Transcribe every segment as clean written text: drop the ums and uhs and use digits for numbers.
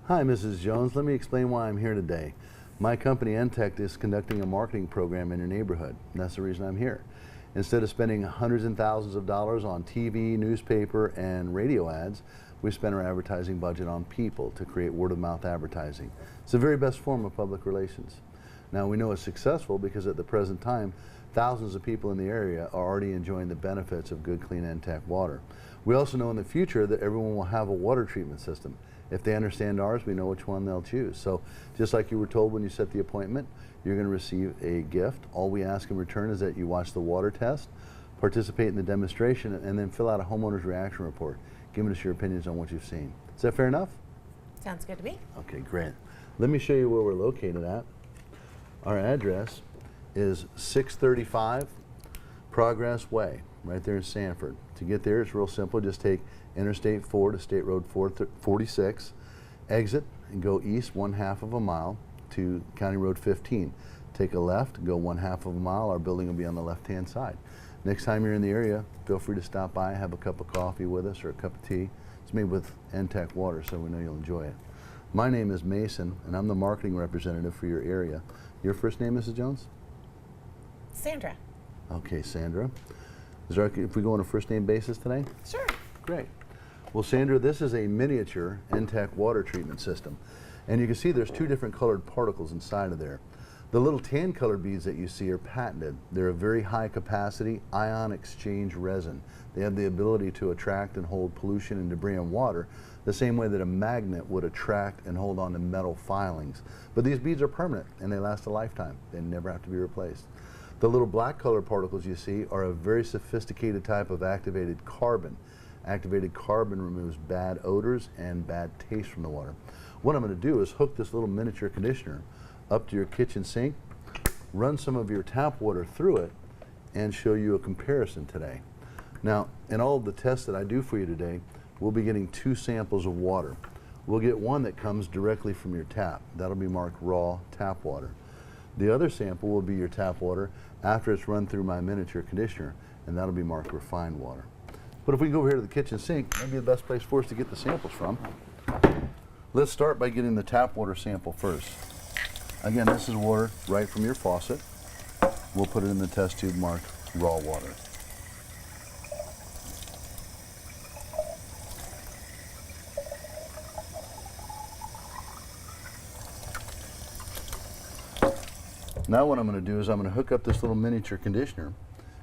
Hi, Mrs. Jones. Let me explain why I'm here today. My company, Entech, is conducting a marketing program in your neighborhood, and that's the reason I'm here. Instead of spending hundreds and thousands of dollars on TV, newspaper, and radio ads, we spend our advertising budget on people to create word-of-mouth advertising. It's the very best form of public relations. Now, we know it's successful because at the present time, thousands of people in the area are already enjoying the benefits of good, clean Entech water. We also know in the future that everyone will have a water treatment system. If they understand ours, we know which one they'll choose. So just like you were told when you set the appointment, you're going to receive a gift. All we ask in return is that you watch the water test, participate in the demonstration, and then fill out a homeowner's reaction report, giving us your opinions on what you've seen. Is that fair enough? Sounds good to me. Okay, great. Let me show you where we're located at. Our address is 635 Progress Way, right there in Sanford. To get there, it's real simple. Just take Interstate 4 to State Road 46, exit and go east 1/2 of a mile to County Road 15. Take a left, go 1/2 of a mile. Our building will be on the left-hand side. Next time you're in the area, feel free to stop by, have a cup of coffee with us or a cup of tea. It's made with Entech water, so we know you'll enjoy it. My name is Mason, and I'm the marketing representative for your area. Your first name, Mrs. Jones? Sandra. Okay, Sandra. Is there, if we go on a first name basis today? Sure. Great. Well, Sandra, this is a miniature Entech water treatment system. And you can see there's two different colored particles inside of there. The little tan colored beads that you see are patented. They're a very high capacity ion exchange resin. They have the ability to attract and hold pollution and debris in water the same way that a magnet would attract and hold on to metal filings. But these beads are permanent and they last a lifetime. They never have to be replaced. The little black colored particles you see are a very sophisticated type of activated carbon. Activated carbon removes bad odors and bad taste from the water. What I'm going to do is hook this little miniature conditioner up to your kitchen sink, run some of your tap water through it, and show you a comparison today. Now, in all of the tests that I do for you today, we'll be getting 2 samples of water. We'll get one that comes directly from your tap. That'll be marked raw tap water. The other sample will be your tap water after it's run through my miniature conditioner, and that'll be marked refined water. But if we go over here to the kitchen sink, that'd be the best place for us to get the samples from. Let's start by getting the tap water sample first. Again, this is water right from your faucet. We'll put it in the test tube marked raw water. Now what I'm going to do is I'm going to hook up this little miniature conditioner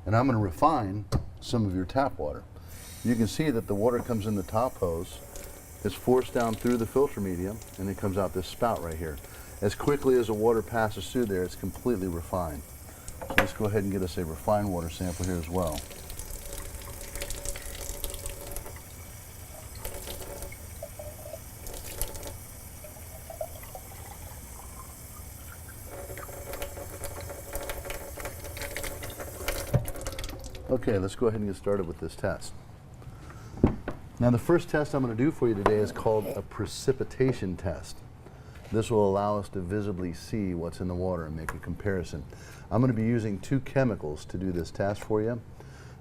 and I'm going to refine some of your tap water. You can see that the water comes in the top hose, it's forced down through the filter medium, and it comes out this spout right here. As quickly as the water passes through there, it's completely refined. So let's go ahead and get us a refined water sample here as well. Okay, let's go ahead and get started with this test. Now the first test I'm going to do for you today is called a precipitation test. This will allow us to visibly see what's in the water and make a comparison. I'm going to be using 2 chemicals to do this test for you.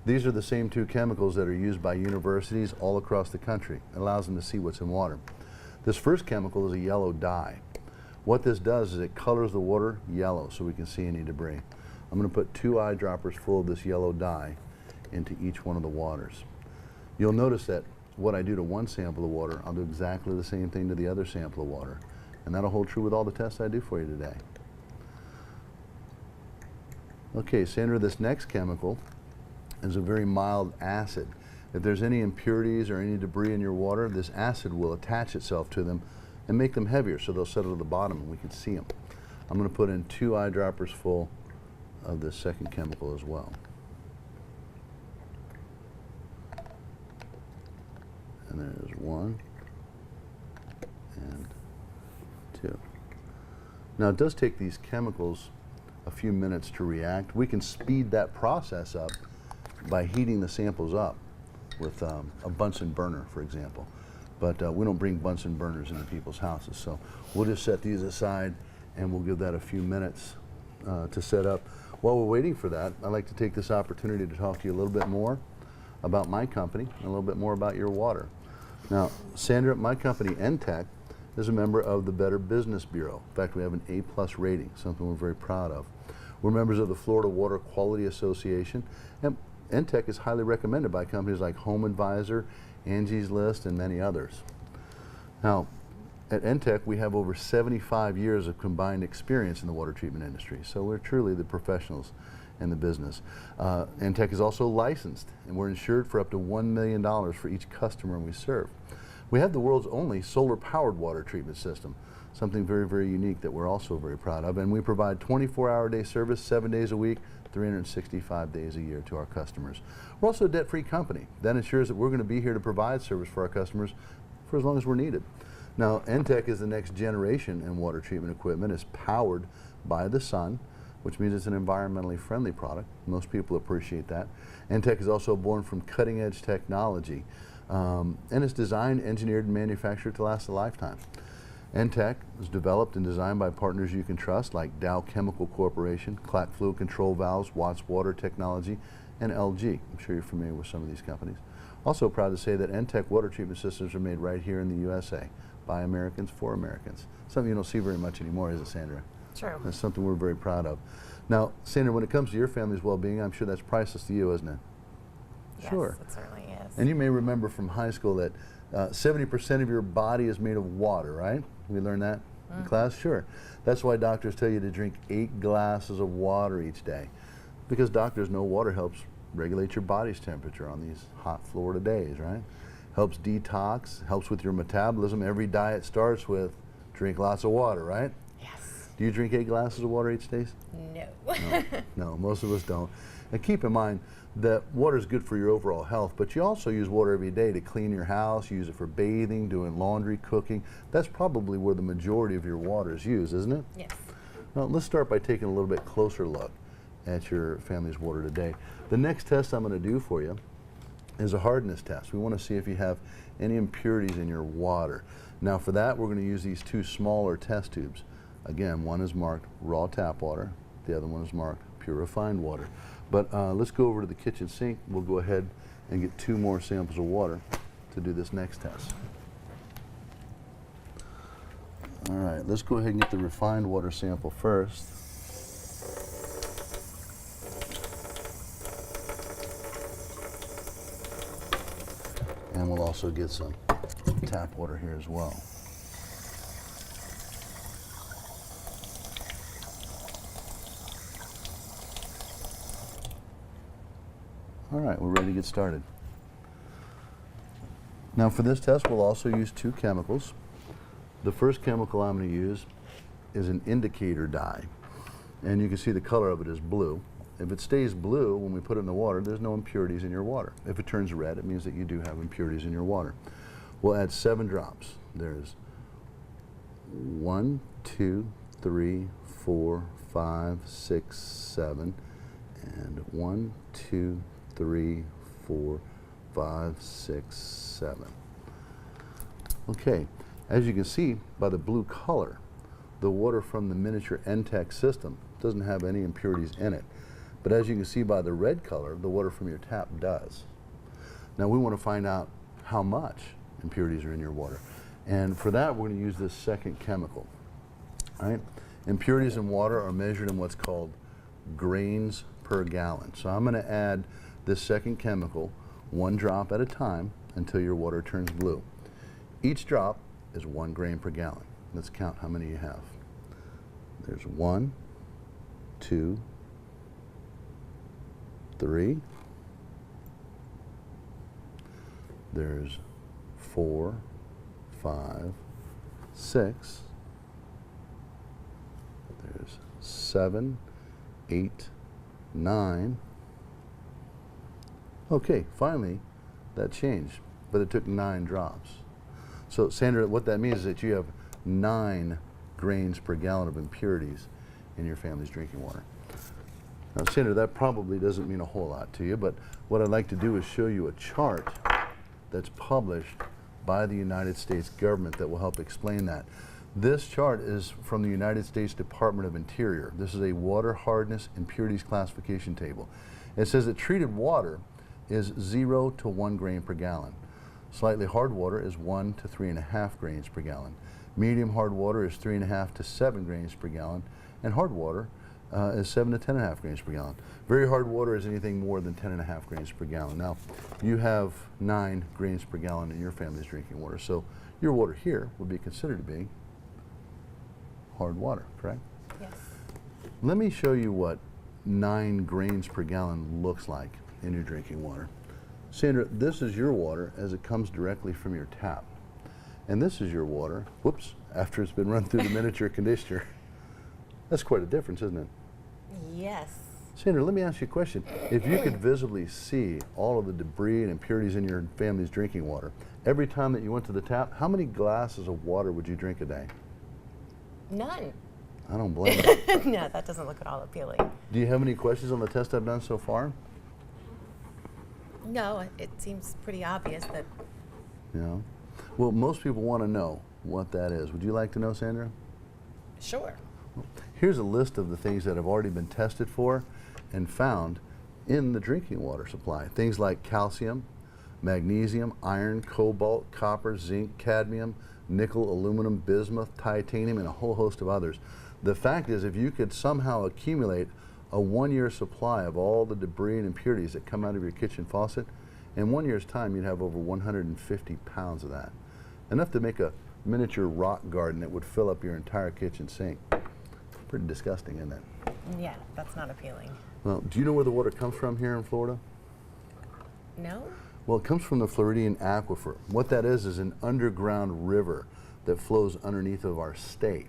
These are the same 2 chemicals that are used by universities all across the country. It allows them to see what's in water. This first chemical is a yellow dye. What this does is it colors the water yellow so we can see any debris. I'm going to put 2 eyedroppers full of this yellow dye into each one of the waters. You'll notice that what I do to one sample of water, I'll do exactly the same thing to the other sample of water. And that'll hold true with all the tests I do for you today. Okay, Sandra, this next chemical is a very mild acid. If there's any impurities or any debris in your water, this acid will attach itself to them and make them heavier so they'll settle to the bottom and we can see them. I'm going to put in 2 eyedroppers full of this second chemical as well. And there's 1 and 2. Now it does take these chemicals a few minutes to react. We can speed that process up by heating the samples up with a Bunsen burner, for example. But we don't bring Bunsen burners into people's houses, so we'll just set these aside and we'll give that a few minutes to set up. While we're waiting for that, I'd like to take this opportunity to talk to you a little bit more about my company and a little bit more about your water. Now, Sandra, my company, Entech, is a member of the Better Business Bureau. In fact, we have an A+ rating, something we're very proud of. We're members of the Florida Water Quality Association, and NTEC is highly recommended by companies like Home Advisor, Angie's List, and many others. Now, at NTEC, we have over 75 years of combined experience in the water treatment industry, so we're truly the professionals in the business. NTEC is also licensed, and we're insured for up to $1 million for each customer we serve. We have the world's only solar-powered water treatment system, something very, very unique that we're also very proud of, and we provide 24-hour-a-day service, 7 days a week, 365 days a year to our customers. We're also a debt-free company. That ensures that we're going to be here to provide service for our customers for as long as we're needed. Now, NTEC is the next generation in water treatment equipment. It's powered by the sun, which means it's an environmentally friendly product. Most people appreciate that. NTEC is also born from cutting-edge technology, and it's designed, engineered, and manufactured to last a lifetime. NTEC is developed and designed by partners you can trust, like Dow Chemical Corporation, Clack Fluid Control Valves, Watts Water Technology, and LG. I'm sure you're familiar with some of these companies. Also proud to say that NTEC water treatment systems are made right here in the USA by Americans for Americans. Something you don't see very much anymore, is it, Sandra? True. That's something we're very proud of. Now, Sandra, when it comes to your family's well-being, I'm sure that's priceless to you, isn't it? Yes, Sure. it certainly is. And you may remember from high school that 70% of your body is made of water, right? We learned that in class? Sure. That's why doctors tell you to drink 8 glasses of water each day, because doctors know water helps regulate your body's temperature on these hot Florida days, right? Helps detox, helps with your metabolism. Every diet starts with drink lots of water, right? Yes. Do you drink 8 glasses of water each day? No. No, most of us don't. And keep in mind that water is good for your overall health, but you also use water every day to clean your house. You use it for bathing, doing laundry, cooking. That's probably where the majority of your water is used, isn't it? Yes. Now, let's start by taking a little bit closer look at your family's water today. The next test I'm going to do for you is a hardness test. We want to see if you have any impurities in your water. Now, for that, we're going to use these 2 smaller test tubes. Again, one is marked raw tap water. The other one is marked pure refined water. But let's go over to the kitchen sink. We'll go ahead and get 2 more samples of water to do this next test. All right, let's go ahead and get the refined water sample first. And we'll also get some tap water here as well. All right, we're ready to get started. Now for this test, we'll also use 2 chemicals. The first chemical I'm going to use is an indicator dye. And you can see the color of it is blue. If it stays blue when we put it in the water, there's no impurities in your water. If it turns red, it means that you do have impurities in your water. We'll add 7 drops. There's 1, 2, 3, 4, 5, 6, 7, and 1, 2, 3, 4, 5, 6, 7. Okay, as you can see by the blue color, the water from the miniature NTEC system doesn't have any impurities in it. But as you can see by the red color, the water from your tap does. Now we want to find out how much impurities are in your water. And for that, we're going to use this second chemical. All right? Impurities in water are measured in what's called grains per gallon. So I'm going to add this second chemical 1 drop at a time until your water turns blue. Each drop is 1 grain per gallon. Let's count how many you have. There's 1, 2, 3. There's 4, 5, 6. There's 7, 8, 9. Okay, finally, that changed, but it took 9 drops. So, Sandra, what that means is that you have 9 grains per gallon of impurities in your family's drinking water. Now, Sandra, that probably doesn't mean a whole lot to you, but what I'd like to do is show you a chart that's published by the United States government that will help explain that. This chart is from the United States Department of Interior. This is a water hardness impurities classification table. It says that treated water is 0 to 1 grain per gallon. Slightly hard water is 1 to 3.5 grains per gallon. Medium hard water is 3.5 to 7 grains per gallon, and hard water is 7 to 10.5 grains per gallon. Very hard water is anything more than 10.5 grains per gallon. Now, you have 9 grains per gallon in your family's drinking water, so your water here would be considered to be hard water, correct? Yes. Let me show you what 9 grains per gallon looks like in your drinking water. Sandra, this is your water as it comes directly from your tap. And this is your water, whoops, after it's been run through the miniature conditioner. That's quite a difference, isn't it? Yes. Sandra, let me ask you a question. If you could visibly see all of the debris and impurities in your family's drinking water, every time that you went to the tap, how many glasses of water would you drink a day? None. I don't blame you. No, that doesn't look at all appealing. Do you have any questions on the test I've done so far? No, it seems pretty obvious that. Yeah. Well, most people want to know what that is. Would you like to know, Sandra? Sure. Here's a list of the things that have already been tested for and found in the drinking water supply. Things like calcium, magnesium, iron, cobalt, copper, zinc, cadmium, nickel, aluminum, bismuth, titanium, and a whole host of others. The fact is, if you could somehow accumulate a 1-year supply of all the debris and impurities that come out of your kitchen faucet, in 1 year's time you'd have over 150 pounds of that. Enough to make a miniature rock garden that would fill up your entire kitchen sink. Pretty disgusting, isn't it? Yeah, that's not appealing. Well, do you know where the water comes from here in Florida? No? Well, it comes from the Floridian Aquifer. What that is an underground river that flows underneath of our state.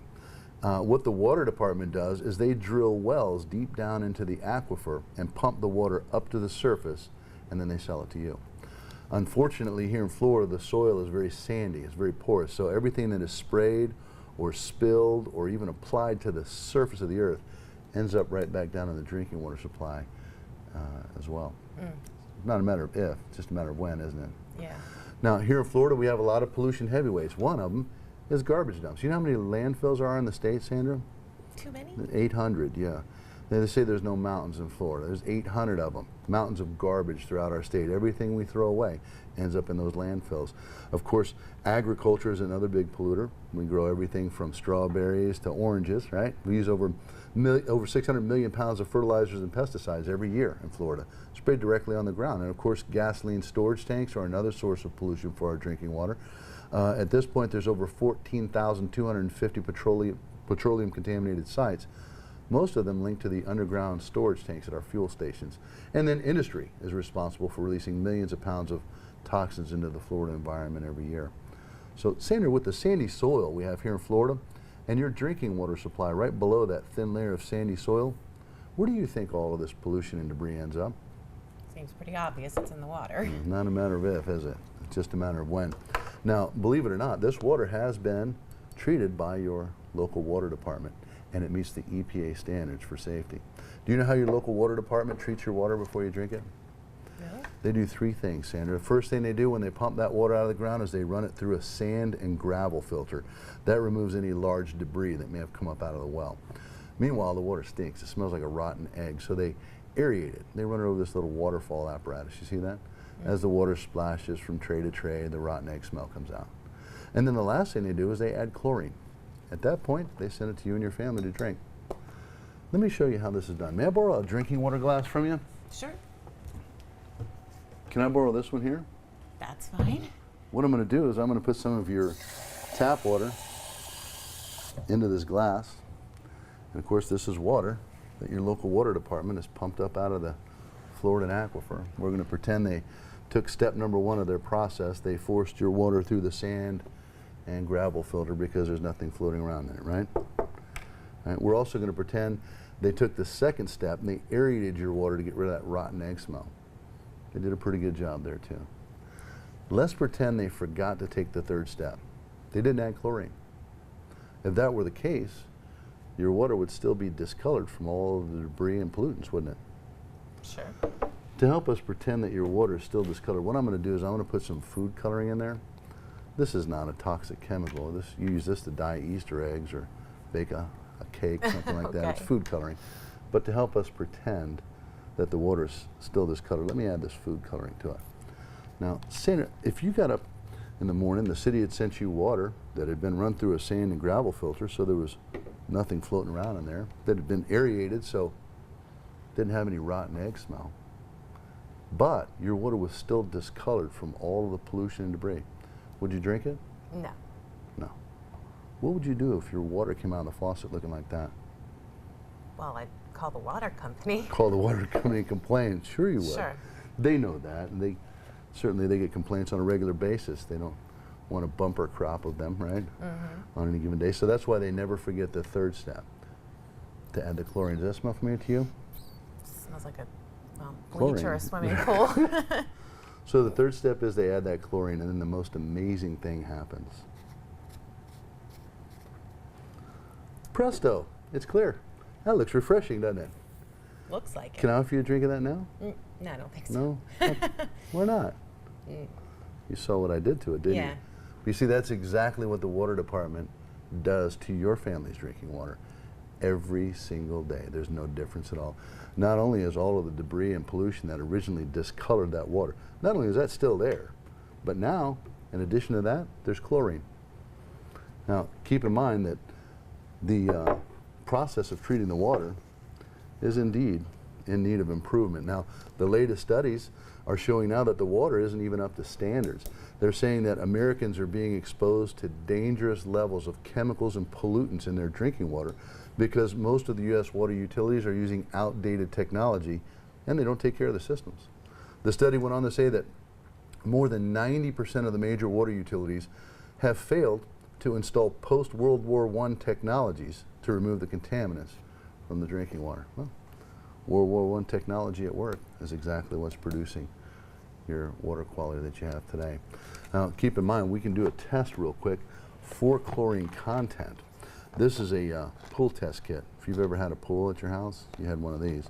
What the water department does is they drill wells deep down into the aquifer and pump the water up to the surface, and then they sell it to you. Unfortunately, here in Florida, the soil is very sandy, it's very porous, so everything that is sprayed or spilled or even applied to the surface of the earth ends up right back down in the drinking water supply as well. It's not a matter of if, it's just a matter of when, isn't it? Yeah. Now, here in Florida, we have a lot of pollution heavyweights. One of them is garbage dumps. You know how many landfills are in the state, Sandra? Too many? 800, yeah. They say there's no mountains in Florida. There's 800 of them. Mountains of garbage throughout our state. Everything we throw away ends up in those landfills. Of course, agriculture is another big polluter. We grow everything from strawberries to oranges, right? We use over 600 million pounds of fertilizers and pesticides every year in Florida, sprayed directly on the ground. And of course, gasoline storage tanks are another source of pollution for our drinking water. At this point, there's over 14,250 petroleum contaminated sites. Most of them linked to the underground storage tanks at our fuel stations. And then industry is responsible for releasing millions of pounds of toxins into the Florida environment every year. So Sandra, with the sandy soil we have here in Florida and your drinking water supply right below that thin layer of sandy soil, where do you think all of this pollution and debris ends up? Seems pretty obvious it's in the water. It's not a matter of if, is it? It's just a matter of when. Now, believe it or not, this water has been treated by your local water department, and it meets the EPA standards for safety. Do you know how your local water department treats your water before you drink it? No? They do 3 things, Sandra. The first thing they do when they pump that water out of the ground is they run it through a sand and gravel filter. That removes any large debris that may have come up out of the well. Meanwhile, the water stinks. It smells like a rotten egg, so they aerate it. They run it over this little waterfall apparatus. You see that? As the water splashes from tray to tray, the rotten egg smell comes out. And then the last thing they do is they add chlorine. At that point, they send it to you and your family to drink. Let me show you how this is done. May I borrow a drinking water glass from you? Sure. Can I borrow this one here? That's fine. What I'm going to do is I'm going to put some of your tap water into this glass. And of course, this is water that your local water department has pumped up out of the Floridan aquifer. We're going to pretend they took step number 1 of their process. They forced your water through the sand and gravel filter because there's nothing floating around in it, right? Right? We're also going to pretend they took the second step and they aerated your water to get rid of that rotten egg smell. They did a pretty good job there too. Let's pretend they forgot to take the third step. They didn't add chlorine. If that were the case, your water would still be discolored from all of the debris and pollutants, wouldn't it? Sure. To help us pretend that your water is still discolored, what I'm going to do is I'm going to put some food coloring in there. This is not a toxic chemical. You use this to dye Easter eggs or bake a cake, something like that. It's Okay. food coloring. But to help us pretend that the water is still discolored, let me add this food coloring to it. Now, Sandra, if you got up in the morning, the city had sent you water that had been run through a sand and gravel filter, so there was nothing floating around in there, that had been aerated, so didn't have any rotten egg smell. But your water was still discolored from all of the pollution and debris. Would you drink it? No. No. What would you do if your water came out of the faucet looking like that? Well, I'd call the water company. Call the water company and complain. Sure you would. Sure. They know that, and they get complaints on a regular basis. They don't want a bumper crop of them, right? On any given day. So that's why they never forget the third step, to add the chlorine. Does that smell familiar to you? Smells like a Chlorine. bleach or a swimming pool. So the third step is they add that chlorine, and then the most amazing thing happens. Presto, it's clear. That looks refreshing, doesn't it? Looks like it. Can I offer you a drink of that now? No, I don't think so. No? Why not? You saw what I did to it, didn't Yeah. you? You see, that's exactly what the water department does to your family's drinking water every single day. There's no difference at all. Not only is all of the debris and pollution that originally discolored that water, not only is that still there, but now, in addition to that, there's chlorine. Now, keep in mind that the process of treating the water is indeed in need of improvement. Now, the latest studies are showing now that the water isn't even up to standards. They're saying that Americans are being exposed to dangerous levels of chemicals and pollutants in their drinking water because most of the U.S. water utilities are using outdated technology and they don't take care of the systems. The study went on to say that more than 90% of the major water utilities have failed to install post-World War I technologies to remove the contaminants from the drinking water. Well, World War I technology at work is exactly what's producing your water quality that you have today. Now, keep in mind, we can do a test real quick for chlorine content. This is a pool test kit. If you've ever had a pool at your house, you had one of these.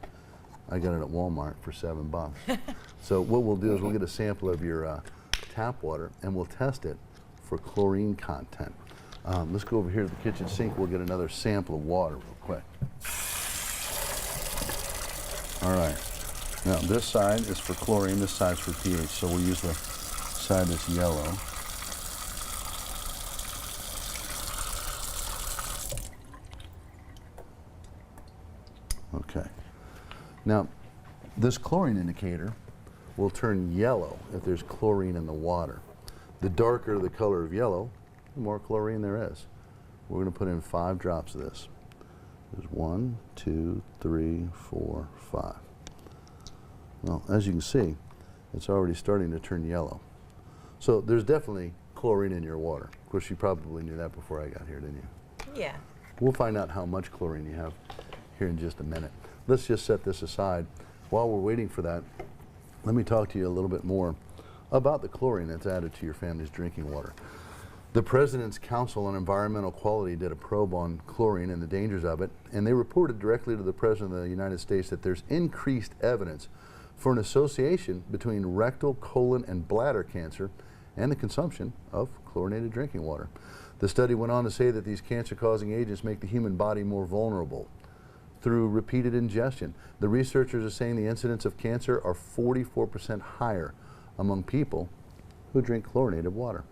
I got it at Walmart for $7. So what we'll do is we'll get a sample of your tap water and we'll test it for chlorine content. Let's go over here to the kitchen sink. We'll get another sample of water real quick. All right. Now this side is for chlorine, this side's for pH. So we'll use the side that's yellow. Okay. Now, this chlorine indicator will turn yellow if there's chlorine in the water. The darker the color of yellow, the more chlorine there is. We're going to put in 5 drops of this. There's 1, 2, 3, 4, 5. Well, as you can see, it's already starting to turn yellow. So there's definitely chlorine in your water. Of course, you probably knew that before I got here, didn't you? Yeah. We'll find out how much chlorine you have here in just a minute. Let's just set this aside. While we're waiting for that, let me talk to you a little bit more about the chlorine that's added to your family's drinking water. The President's Council on Environmental Quality did a probe on chlorine and the dangers of it, and they reported directly to the President of the United States that there's increased evidence for an association between rectal, colon, and bladder cancer and the consumption of chlorinated drinking water. The study went on to say that these cancer-causing agents make the human body more vulnerable through repeated ingestion. The researchers are saying the incidence of cancer are 44% higher among people who drink chlorinated water.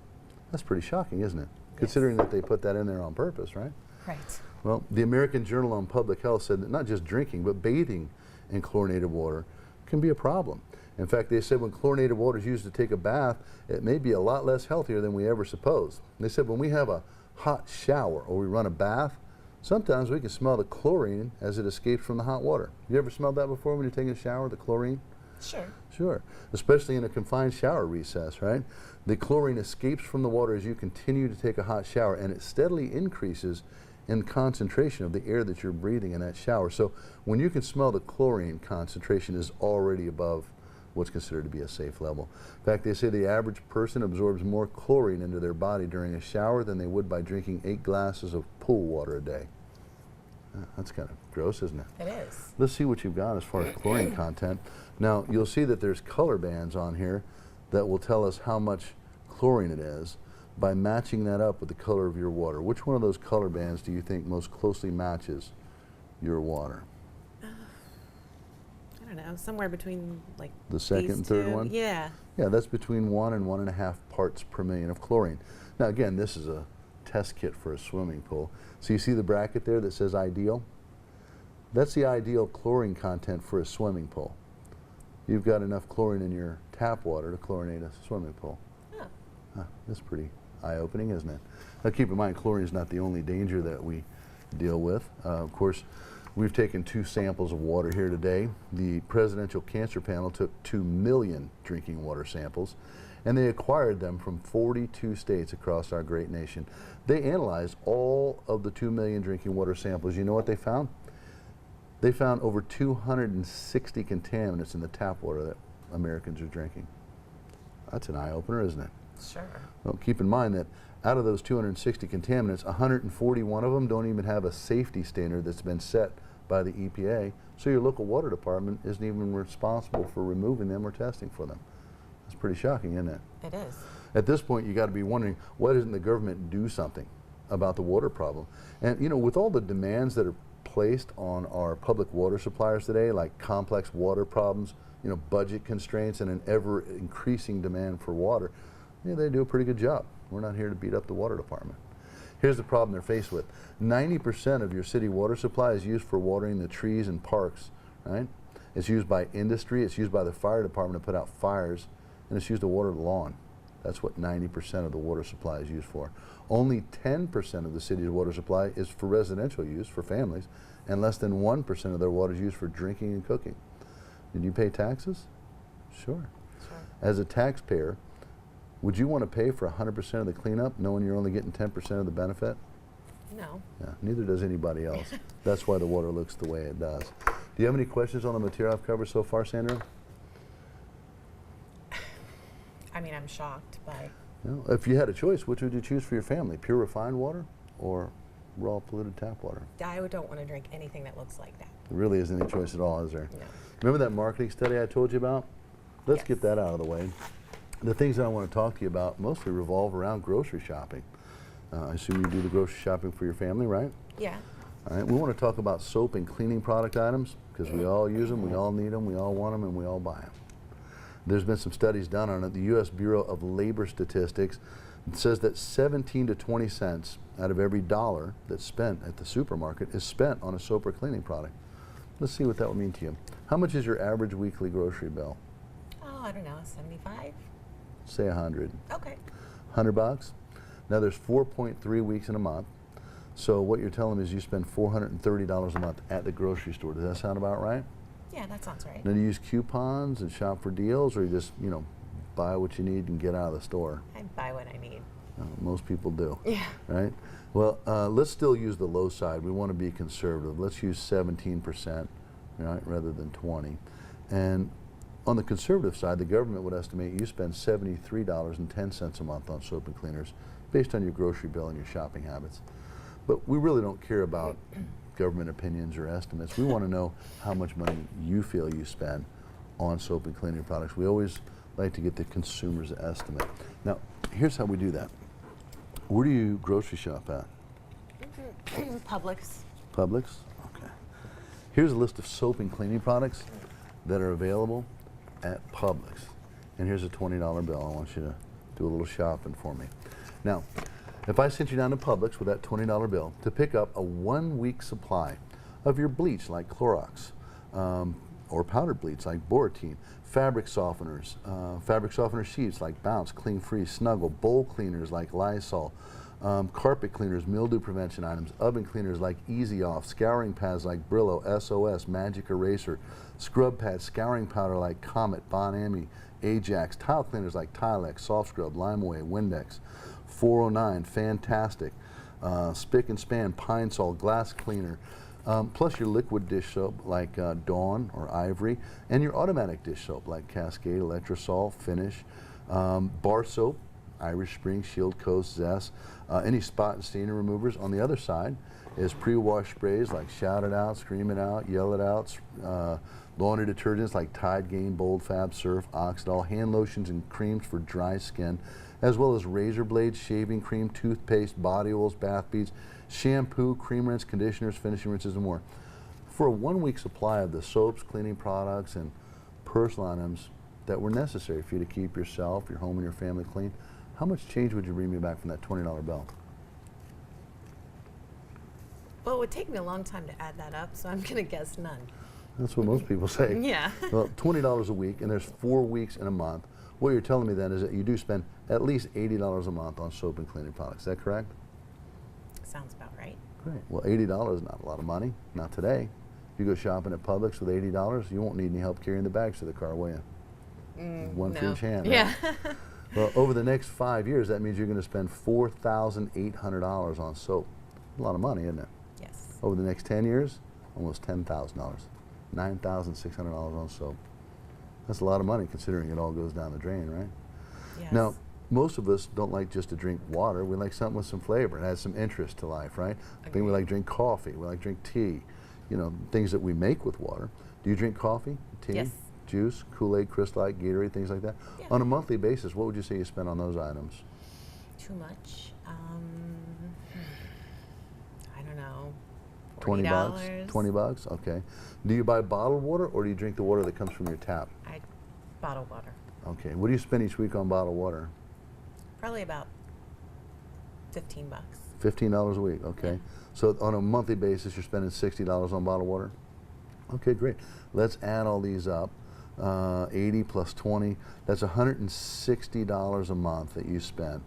That's pretty shocking, isn't it? Yes. Considering that they put that in there on purpose, right? Right. Well, the American Journal on Public Health said that not just drinking, but bathing in chlorinated water can be a problem. In fact, they said when chlorinated water is used to take a bath, it may be a lot less healthier than we ever supposed. They said when we have a hot shower or we run a bath, sometimes we can smell the chlorine as it escapes from the hot water. You ever smelled that before when you're taking a shower, the chlorine? Sure. Sure, especially in a confined shower recess, right? The chlorine escapes from the water as you continue to take a hot shower, and it steadily increases in concentration of the air that you're breathing in that shower. So when you can smell the chlorine concentration is already above what's considered to be a safe level. In fact, they say the average person absorbs more chlorine into their body during a shower than they would by drinking 8 glasses of pool water a day. That's kind of gross, isn't it? It is. Let's see what you've got as far as chlorine content. Now, you'll see that there's color bands on here that will tell us how much chlorine it is by matching that up with the color of your water. Which one of those color bands do you think most closely matches your water? I don't don't know, somewhere between like The second these and third two. one? Yeah. Yeah, that's between 1 and 1.5 parts per million of chlorine. Now again, this is a test kit for a swimming pool. So you see the bracket there that says ideal? That's the ideal chlorine content for a swimming pool. You've got enough chlorine in your tap water to chlorinate a swimming pool. Oh. That's pretty eye-opening, isn't it? Now keep in mind, chlorine is not the only danger that we deal with. Of course, we've taken 2 samples of water here today. The Presidential Cancer Panel took 2 million drinking water samples, and they acquired them from 42 states across our great nation. They analyzed all of the 2 million drinking water samples. You know what they found? They found over 260 contaminants in the tap water that Americans are drinking. That's an eye-opener, isn't it? Sure. Well, keep in mind that out of those 260 contaminants, 141 of them don't even have a safety standard that's been set by the EPA, so your local water department isn't even responsible for removing them or testing for them. That's pretty shocking, isn't it? It is. At this point, you got to be wondering, why doesn't the government do something about the water problem? And you know, with all the demands that are placed on our public water suppliers today, like complex water problems, you know, budget constraints, and an ever increasing demand for water, yeah, they do a pretty good job. We're not here to beat up the water department. Here's the problem they're faced with. 90% of your city water supply is used for watering the trees and parks, right? It's used by industry, it's used by the fire department to put out fires, and it's used to water the lawn. That's what 90% of the water supply is used for. Only 10% of the city's water supply is for residential use, for families, and less than 1% of their water is used for drinking and cooking. Did you pay taxes? Sure. Sure. As a taxpayer, would you want to pay for 100% of the cleanup knowing you're only getting 10% of the benefit? No. Yeah, neither does anybody else. That's why the water looks the way it does. Do you have any questions on the material I've covered so far, Sandra? I mean, I'm shocked by. No. If you had a choice, which would you choose for your family? Pure refined water or raw polluted tap water? I don't want to drink anything that looks like that. There really isn't any choice at all, is there? No. Remember that marketing study I told you about? Let's Yes. get that out of the way. The things that I want to talk to you about mostly revolve around grocery shopping. I assume you do the grocery shopping for your family, right? Yeah. All right, we want to talk about soap and cleaning product items because we all use them, we all need them, we all want them, and we all buy them. There's been some studies done on it. The U.S. Bureau of Labor Statistics says that 17 to 20 cents out of every dollar that's spent at the supermarket is spent on a soap or cleaning product. Let's see what that would mean to you. How much is your average weekly grocery bill? Oh, I don't know, 75? Say 100. Okay. 100 bucks? Now there's 4.3 weeks in a month. So what you're telling me is you spend $430 a month at the grocery store. Does that sound about right? Yeah, that sounds right. Now, do you use coupons and shop for deals, or you just, you know, buy what you need and get out of the store? I buy what I need. Most people do. Yeah. Right? Well, let's still use the low side. We want to be conservative. Let's use 17%, right, rather than 20. And on the conservative side, the government would estimate you spend $73.10 a month on soap and cleaners based on your grocery bill and your shopping habits. But we really don't care about government opinions or estimates. We want to know how much money you feel you spend on soap and cleaning products. We always like to get the consumer's estimate. Now, here's how we do that. Where do you grocery shop at? Publix. Publix? Okay. Here's a list of soap and cleaning products that are available at Publix. And here's a $20 bill. I want you to do a little shopping for me. Now, if I sent you down to Publix with that $20 bill to pick up a 1-week supply of your bleach like Clorox, or powdered bleach like Boratine, fabric softener sheets like Bounce, Clean Free, Snuggle, bowl cleaners like Lysol, carpet cleaners, mildew prevention items, oven cleaners like Easy Off, scouring pads like Brillo, SOS, Magic Eraser, scrub pads, scouring powder like Comet, Bon-Ami, Ajax, tile cleaners like Tilex, Soft Scrub, Limeaway, Windex, 409, Fantastic, Spick and Span, Pine Sol, Glass Cleaner, plus your liquid dish soap like Dawn or Ivory, and your automatic dish soap like Cascade, Electrosol, Finish, bar soap, Irish Spring, Shield Coast, Zest, any spot and stain removers. On the other side is pre-wash sprays like Shout It Out, Scream It Out, Yell It Out, laundry detergents like Tide, Gain, Bold, Fab, Surf, Oxidol, hand lotions and creams for dry skin, as well as razor blades, shaving cream, toothpaste, body oils, bath beads, shampoo, cream rinse, conditioners, finishing rinses, and more. for a 1 week supply of the soaps, cleaning products, and personal items that were necessary for you to keep yourself, your home, and your family clean, how much change would you bring me back from that $20 bill? Well, it would take me a long time to add that up, so I'm going to guess none. That's what most people say. Yeah. Well, $20 a week, and there's 4 weeks in a month. What you're telling me then is that you do spend at least $80 a month on soap and cleaning products. Is that correct? Sounds about right. Great. Well, $80 is not a lot of money. Not today. If you go shopping at Publix with $80, you won't need any help carrying the bags to the car, will you? One for No. each hand. Yeah. Right? Well, over the next 5 years, that means you're going to spend $4,800 on soap. A lot of money, isn't it? Yes. Over the next 10 years, almost $10,000. $9,600 on soap. That's a lot of money considering it all goes down the drain, right? Yes. Now, most of us don't like just to drink water. We like something with some flavor. It adds some interest to life, right? I think we like to drink coffee. We like to drink tea. You know, things that we make with water. Do you drink coffee, tea, Yes. juice, Kool-Aid, Crystal Light, Gatorade, things like that? Yeah. On a monthly basis, what would you say you spend on those items? Too much. I don't know. 20 bucks? $40. 20 bucks? Okay. Do you buy bottled water or do you drink the water that comes from your tap? I bottle water. Okay. What do you spend each week on bottled water? Probably about 15 bucks. $15 a week, okay. So on a monthly basis, you're spending $60 on bottled water? Okay, great. Let's add all these up. 80 plus 20, that's $160 a month that you spend.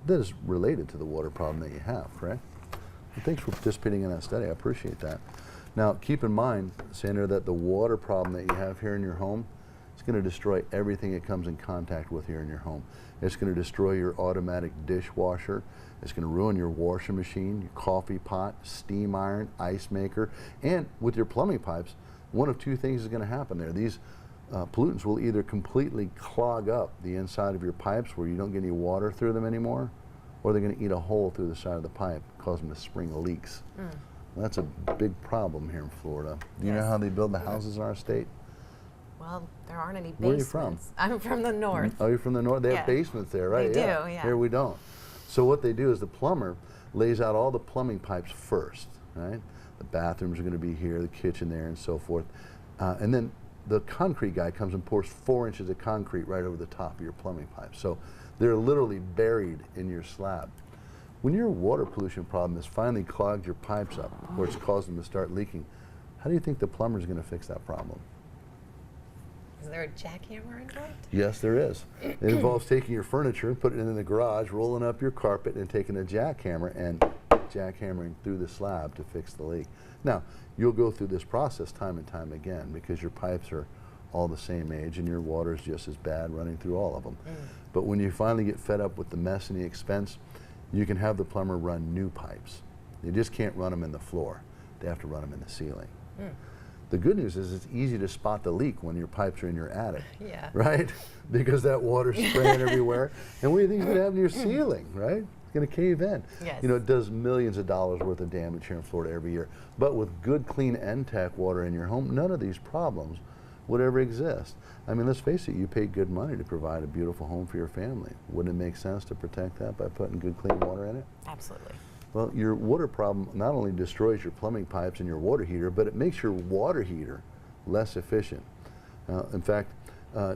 That is related to the water problem that you have, correct? Well, thanks for participating in that study. I appreciate that. Now, keep in mind, Sandra, that the water problem that you have here in your home is going to destroy everything it comes in contact with here in your home. It's going to destroy your automatic dishwasher. It's going to ruin your washing machine, your coffee pot, steam iron, ice maker, and with your plumbing pipes, one of two things is going to happen there. These pollutants will either completely clog up the inside of your pipes where you don't get any water through them anymore, or they're going to eat a hole through the side of the pipe, causing a spring of leaks. That's a big problem here in Florida. Do you know Yes. how they build the houses in our state? Well, there aren't any basements. Where are you from? I'm from the north. Oh, you're from the north? They Yeah. have basements there, right? They do, yeah. Here we don't. So what they do is the plumber lays out all the plumbing pipes first, right? The bathrooms are going to be here, the kitchen there, and so forth. And then the concrete guy comes and pours 4 inches of concrete right over the top of your plumbing pipe. So they're literally buried in your slab. When your water pollution problem has finally clogged your pipes up, or it's caused them to start leaking, how do you think the plumber's going to fix that problem? Is there a jackhammer involved? Yes, there is. It involves taking your furniture and putting it in the garage, rolling up your carpet, and taking a jackhammer and jackhammering through the slab to fix the leak. Now, you'll go through this process time and time again because your pipes are all the same age and your water is just as bad running through all of them. But when you finally get fed up with the mess and the expense, you can have the plumber run new pipes. You just can't run them in the floor. They have to run them in the ceiling. The good news is it's easy to spot the leak when your pipes are in your attic, Yeah. right? Because that water's spraying everywhere. And what do you think is going to happen to your ceiling, right? It's going to cave in. Yes. You know, it does millions of dollars worth of damage here in Florida every year. But with good, clean NTAC water in your home, none of these problems would ever exist. I mean, let's face it, you pay good money to provide a beautiful home for your family. Wouldn't it make sense to protect that by putting good, clean water in it? Absolutely. Well, your water problem not only destroys your plumbing pipes and your water heater, but it makes your water heater less efficient. In fact,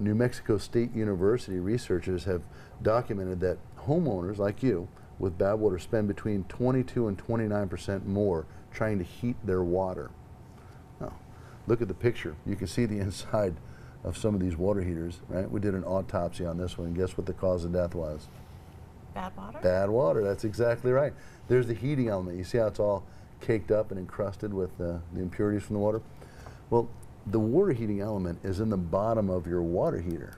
New Mexico State University researchers have documented that homeowners like you with bad water spend between 22 and 29% more trying to heat their water. Now, look at the picture. You can see the inside of some of these water heaters, right? We did an autopsy on this one, and guess what the cause of death was? Bad water? Bad water, that's exactly right. There's the heating element. You see how it's all caked up and encrusted with the impurities from the water? Well, the water heating element is in the bottom of your water heater,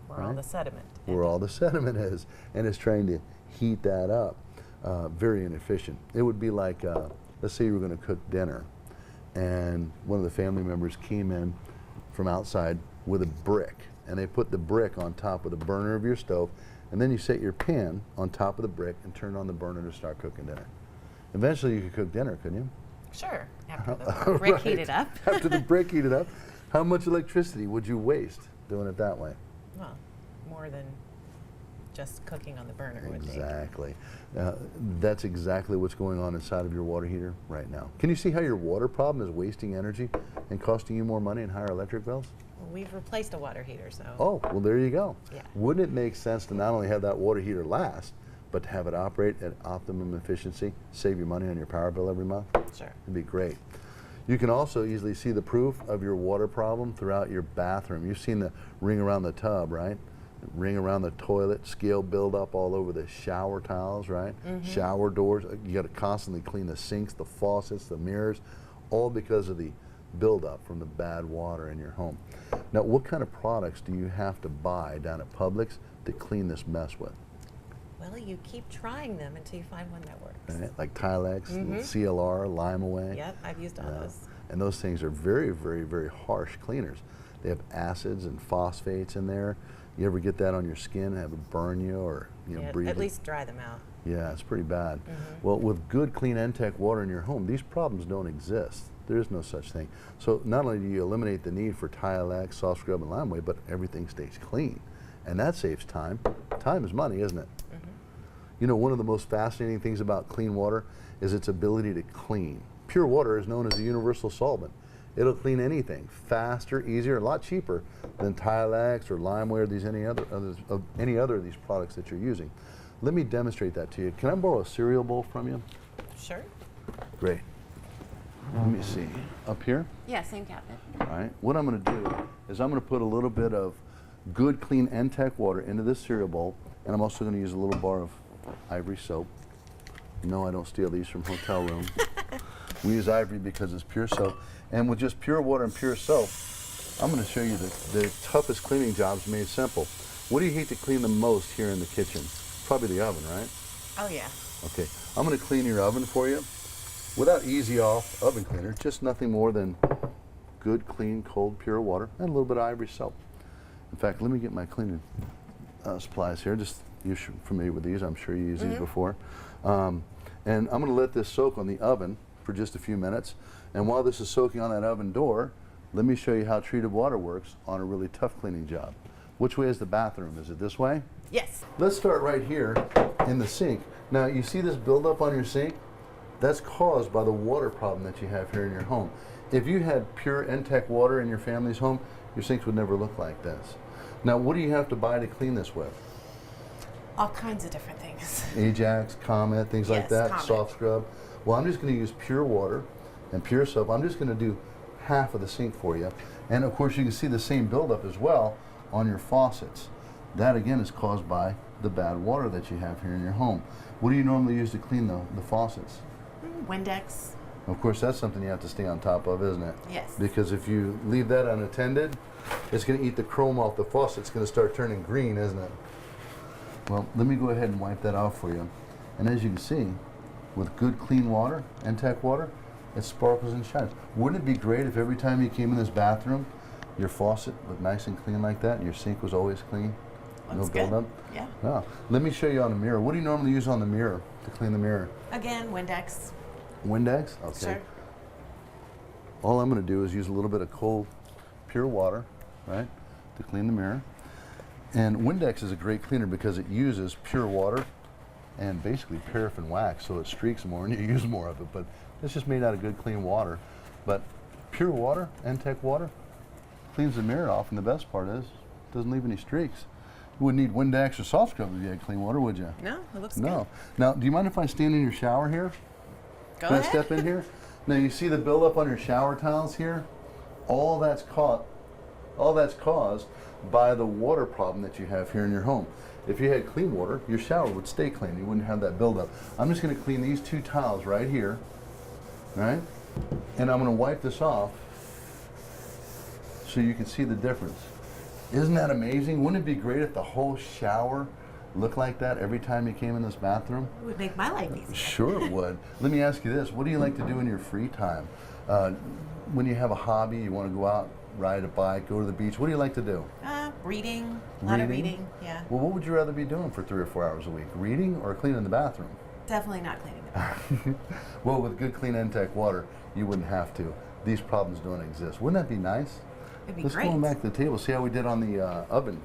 Where all right? the sediment. where all the sediment is, and it's trying to heat that up. Very inefficient. It would be like, let's say you were going to cook dinner, and one of the family members came in from outside with a brick, and they put the brick on top of the burner of your stove, and then you set your pan on top of the brick and turn on the burner to start cooking dinner. Eventually you could cook dinner, couldn't you? Sure. After the brick Right. heated up. After the brick heated up, how much electricity would you waste doing it that way? Well, more than just cooking on the burner would take. Exactly. That's exactly what's going on inside of your water heater right now. Can you see how your water problem is wasting energy and costing you more money and higher electric bills? Well, we've replaced a water heater, so. Oh, well, there you go. Yeah. Wouldn't it make sense to not only have that water heater last, but to have it operate at optimum efficiency, save you money on your power bill every month? Sure. It'd be great. You can also easily see the proof of your water problem throughout your bathroom. You've seen the ring around the tub, right? Ring around the toilet, scale buildup all over the shower tiles, right? Shower doors. You got to constantly clean the sinks, the faucets, the mirrors, all because of the buildup from the bad water in your home. Now, what kind of products do you have to buy down at Publix to clean this mess with? Well, you keep trying them until you find one that works. Right? Like Tilex, CLR, Lime Away. Yep, I've used all those. And those things are very, very, very harsh cleaners. They have acids and phosphates in there. You ever get that on your skin, have it burn you, or Yeah, breathe at it? least dry them out. Yeah, it's pretty bad. Well, with good, clean N-Tech water in your home, these problems don't exist. There is no such thing. So not only do you eliminate the need for Tilex, Soft Scrub, and Limeway, but everything stays clean. And that saves time. Time is money, isn't it? You know, one of the most fascinating things about clean water is its ability to clean. Pure water is known as a universal solvent. It'll clean anything faster, easier, a lot cheaper than Tilex or Limeway or any other of these products that you're using. Let me demonstrate that to you. Can I borrow a cereal bowl from you? Sure. Great. Let me see. Up here? Yeah, same cabinet. All right. What I'm going to do is I'm going to put a little bit of good, clean N-Tech water into this cereal bowl, and I'm also going to use a little bar of Ivory soap. No, I don't steal these from hotel rooms. We use Ivory because it's pure soap. And with just pure water and pure soap, I'm going to show you the toughest cleaning jobs made simple. What do you hate to clean the most here in the kitchen? Probably the oven, right? Oh, yeah. Okay, I'm going to clean your oven for you without Easy Off oven cleaner, just nothing more than good, clean, cold, pure water and a little bit of Ivory soap. In fact, let me get my cleaning supplies here. Just you're familiar with these. I'm sure you used these before. And I'm going to let this soak on the oven for just a few minutes. And while this is soaking on that oven door, let me show you how treated water works on a really tough cleaning job. Which way is the bathroom? Is it this way? Yes. Let's start right here in the sink. Now, you see this buildup on your sink? That's caused by the water problem that you have here in your home. If you had pure N-Tech water in your family's home, your sinks would never look like this. Now, what do you have to buy to clean this with? All kinds of different things. Ajax, Comet, things like Yes, that, Comet. Soft Scrub. Well, I'm just going to use pure water and pure soap. I'm just going to do half of the sink for you. And of course, you can see the same buildup as well on your faucets. That again is caused by the bad water that you have here in your home. What do you normally use to clean the faucets? Windex. Of course, that's something you have to stay on top of, isn't it? Yes. Because if you leave that unattended, it's going to eat the chrome off the faucet. It's going to start turning green, isn't it? Well, let me go ahead and wipe that off for you. And as you can see, with good clean water, N-Tech water, it sparkles and shines. Wouldn't it be great if every time you came in this bathroom, your faucet looked nice and clean like that and your sink was always clean? Looks no good. buildup? Yeah. No. Let me show you on the mirror. What do you normally use on the mirror to clean the mirror? Again, Windex. Windex? Okay. Sure. All I'm going to do is use a little bit of cold, pure water, right, to clean the mirror. And Windex is a great cleaner because it uses pure water and basically paraffin wax, so it streaks more and you use more of it. But it's just made out of good, clean water. But pure water, N-Tech water, cleans the mirror off, and the best part is it doesn't leave any streaks. You wouldn't need Windex or Soft Scrub if you had clean water, would you? No, it looks No. Now, do you mind if I stand in your shower here? good. Go Can I ahead. step in here? Now you see the buildup on your shower tiles here? All that's caused by the water problem that you have here in your home. If you had clean water, your shower would stay clean. You wouldn't have that buildup. I'm just going to clean these two tiles right here, right? And I'm going to wipe this off so you can see the difference. Isn't that amazing? Wouldn't it be great if the whole shower looked like that every time you came in this bathroom? It would make my life easier. Sure it would. Let me ask you this. What do you like to do in your free time? When you have a hobby, you want to go out, ride a bike, go to the beach, what do you like to do? Reading. A lot of reading. Yeah. Well, what would you rather be doing for 3 or 4 hours a week? Reading or cleaning the bathroom? Definitely not cleaning the bathroom. Well, with good, clean N-Tech water, you wouldn't have to. These problems don't exist. Wouldn't that be nice? It'd be Let's great. go back to the table, see how we did on the oven.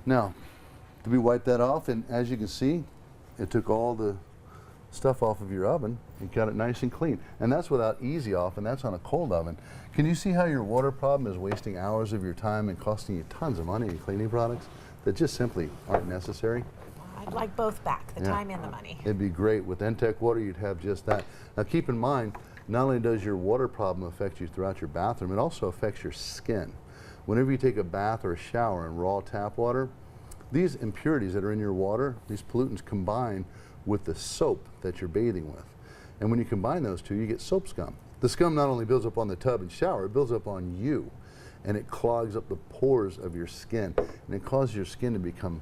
Now, we wipe that off, and as you can see, it took all the stuff off of your oven and got it nice and clean. And that's without easy off, and that's on a cold oven. Can you see how your water problem is wasting hours of your time and costing you tons of money in cleaning products that just simply aren't necessary? I'd like both back, the Yeah. time and the money. It'd be great. With Entech water, you'd have just that. Now keep in mind, not only does your water problem affect you throughout your bathroom, it also affects your skin. Whenever you take a bath or a shower in raw tap water, these impurities that are in your water, these pollutants combine with the soap that you're bathing with. And when you combine those two, you get soap scum. The scum not only builds up on the tub and shower, it builds up on you. And it clogs up the pores of your skin. And it causes your skin to become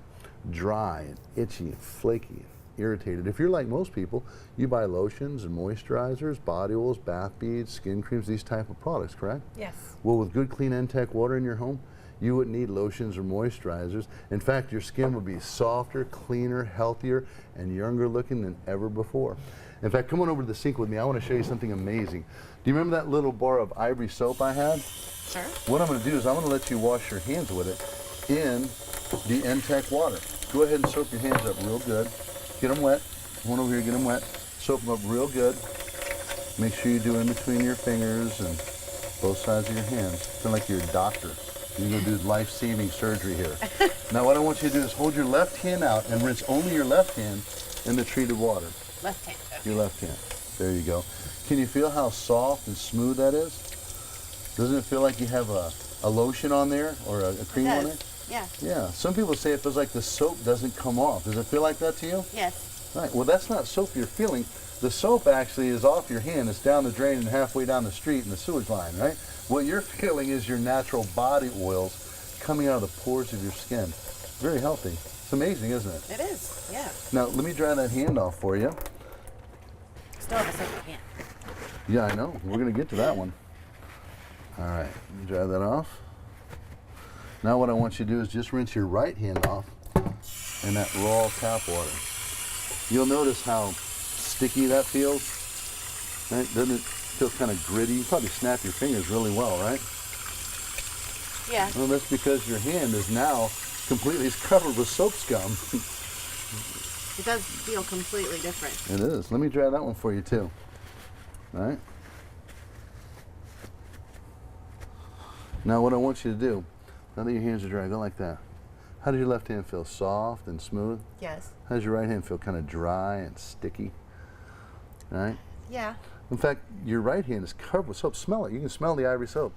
dry and itchy and flaky and irritated. If you're like most people, you buy lotions and moisturizers, body oils, bath beads, skin creams, these type of products, correct? Yes. Well, with good, clean Entech water in your home, you wouldn't need lotions or moisturizers. In fact, your skin would be softer, cleaner, healthier, and younger looking than ever before. In fact, come on over to the sink with me. I want to show you something amazing. Do you remember that little bar of ivory soap I had? Sure. What I'm going to do is I'm going to let you wash your hands with it in the Entech water. Go ahead and soap your hands up real good. Get them wet. Come on over here, get them wet. Soap them up real good. Make sure you do in between your fingers and both sides of your hands. Feel like you're a doctor. You're going to do life-saving surgery here. Now what I want you to do is hold your left hand out and rinse only your left hand in the treated water. Left hand. Okay. Your left hand. There you go. Can you feel how soft and smooth that is? Doesn't it feel like you have a lotion on there or a cream on there? Yeah. Yeah. Some people say it feels like the soap doesn't come off. Does it feel like that to you? Yes. Right. Well, that's not soap you're feeling. The soap actually is off your hand. It's down the drain and halfway down the street in the sewage line, right? What you're feeling is your natural body oils coming out of the pores of your skin. Very healthy. It's amazing, isn't it? It is. Yeah. Now, let me dry that hand off for you. Still have a soapy hand. Yeah, I know. We're going to get to that one. All right. Let me dry that off. Now what I want you to do is just rinse your right hand off in that raw tap water. You'll notice how sticky that feels. Right? Doesn't it feel kind of gritty? You probably snap your fingers really well, right? Yeah. Well, that's because your hand is now completely covered with soap scum. It does feel completely different. It is. Let me dry that one for you too. All right. Now what I want you to do, now that your hands are dry, go like that. How does your left hand feel? Soft and smooth? Yes. How does your right hand feel? Kind of dry and sticky? All right. Yeah. In fact, your right hand is covered with soap. Smell it. You can smell the ivory soap.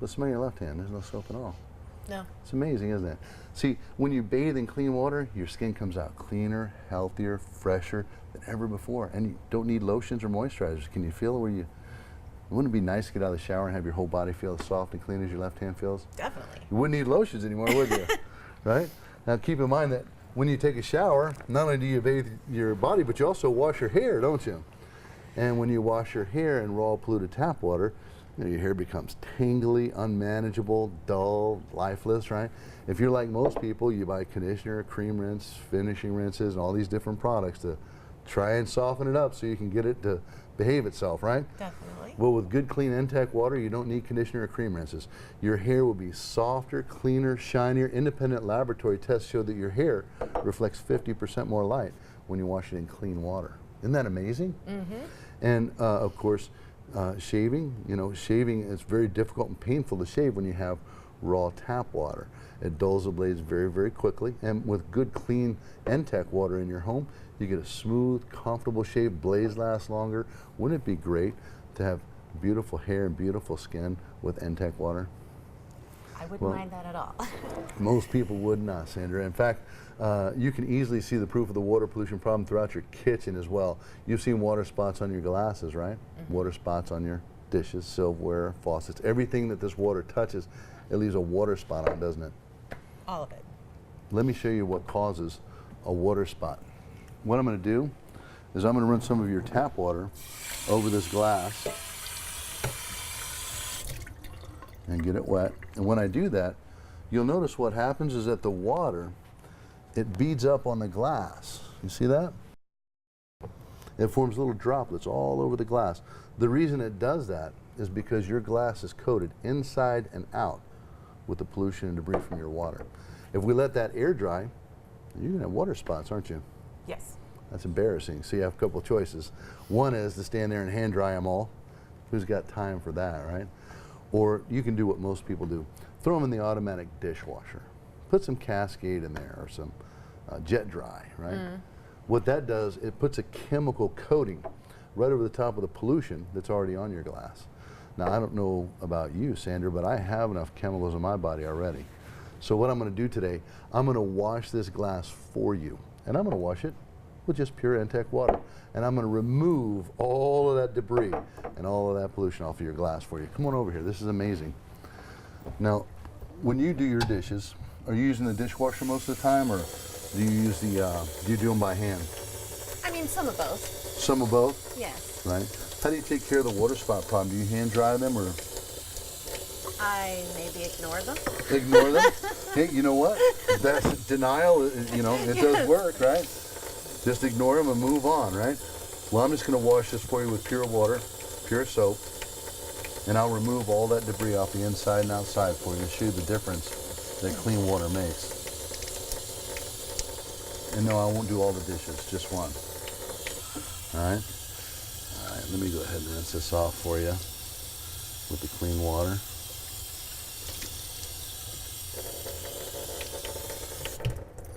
Let's smell your left hand. There's no soap at all. No. It's amazing, isn't it? See, when you bathe in clean water, your skin comes out cleaner, healthier, fresher than ever before. And you don't need lotions or moisturizers. Can you feel it where you... Wouldn't it be nice to get out of the shower and have your whole body feel as soft and clean as your left hand feels? Definitely. You wouldn't need lotions anymore, would you? Right? Now keep in mind that when you take a shower, not only do you bathe your body, but you also wash your hair, don't you? And when you wash your hair in raw polluted tap water, you know, your hair becomes tangly, unmanageable, dull, lifeless, right? If you're like most people, you buy conditioner, cream rinse, finishing rinses, and all these different products to try and soften it up so you can get it to behave itself, right? Definitely. Well, with good, clean Entech water, you don't need conditioner or cream rinses. Your hair will be softer, cleaner, shinier. Independent laboratory tests show that your hair reflects 50% more light when you wash it in clean water. Isn't that amazing? Mm-hmm. And of course, shaving, you know, shaving is very difficult and painful to shave when you have raw tap water. It dulls the blades very, very quickly. And with good, clean Entech water in your home, you get a smooth, comfortable shave. Blades last longer. Wouldn't it be great to have beautiful hair and beautiful skin with Entech water? I wouldn't mind that at all. Most people would not, Sandra. In fact, you can easily see the proof of the water pollution problem throughout your kitchen as well. You've seen water spots on your glasses, right? Mm-hmm. Water spots on your dishes, silverware, faucets. Everything that this water touches, it leaves a water spot on, doesn't it? All of it. Let me show you what causes a water spot. What I'm going to do is I'm going to run some of your tap water over this glass and get it wet. And when I do that, you'll notice what happens is that the water, it beads up on the glass. You see that? It forms little droplets all over the glass. The reason it does that is because your glass is coated inside and out with the pollution and debris from your water. If we let that air dry, you're gonna have water spots, aren't you? Yes. That's embarrassing. So you have a couple of choices. One is to stand there and hand dry them all. Who's got time for that, right? Or you can do what most people do. Throw them in the automatic dishwasher. Put some Cascade in there or some Jet Dry, right? What that does, it puts a chemical coating right over the top of the pollution that's already on your glass. Now, I don't know about you, Sandra, but I have enough chemicals in my body already. So what I'm gonna do today, I'm gonna wash this glass for you. And I'm gonna wash it with just pure Entech water. And I'm gonna remove all of that debris and all of that pollution off of your glass for you. Come on over here, this is amazing. Now, when you do your dishes, are you using the dishwasher most of the time, or do you use the, do you do them by hand? I mean, some of both. Some of both, Yes. right? How do you take care of the water spot problem? Do you hand dry them or I maybe ignore them. ignore them? Hey, you know what? That's denial, you know, it does work, right? Just ignore them and move on, right? Well, I'm just gonna wash this for you with pure water, pure soap, and I'll remove all that debris off the inside and outside for you and show you the difference that clean water makes. And no, I won't do all the dishes, just one. All right? All right, let me go ahead and rinse this off for you with the clean water.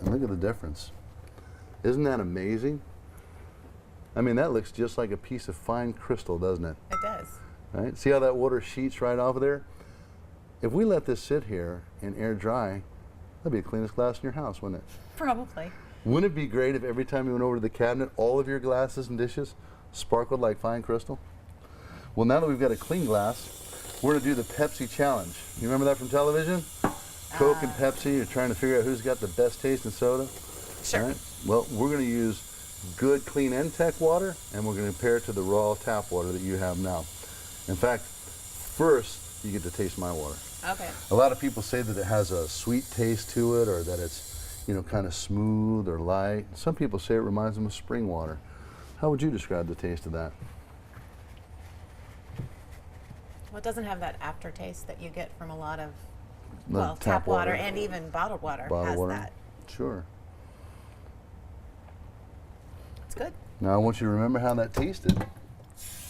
And look at the difference. Isn't that amazing? I mean, that looks just like a piece of fine crystal, doesn't it? It does. Right? See how that water sheets right off of there? If we let this sit here and air dry, that'd be the cleanest glass in your house, wouldn't it? Probably. Wouldn't it be great if every time you went over to the cabinet, all of your glasses and dishes sparkled like fine crystal? Well, now that we've got a clean glass, we're gonna do the Pepsi challenge. You remember that from television? Coke and Pepsi, you're trying to figure out who's got the best taste in soda. Sure. All right? Well, we're gonna use good, clean Entech water, and we're gonna compare it to the raw tap water that you have now. In fact, first, you get to taste my water. Okay. A lot of people say that it has a sweet taste to it, or that it's, you know, kind of smooth or light. Some people say it reminds them of spring water. How would you describe the taste of that? Well, it doesn't have that aftertaste that you get from a lot of, The well, tap water and even bottled water Bottled has water? that. Sure. It's good. Now I want you to remember how that tasted,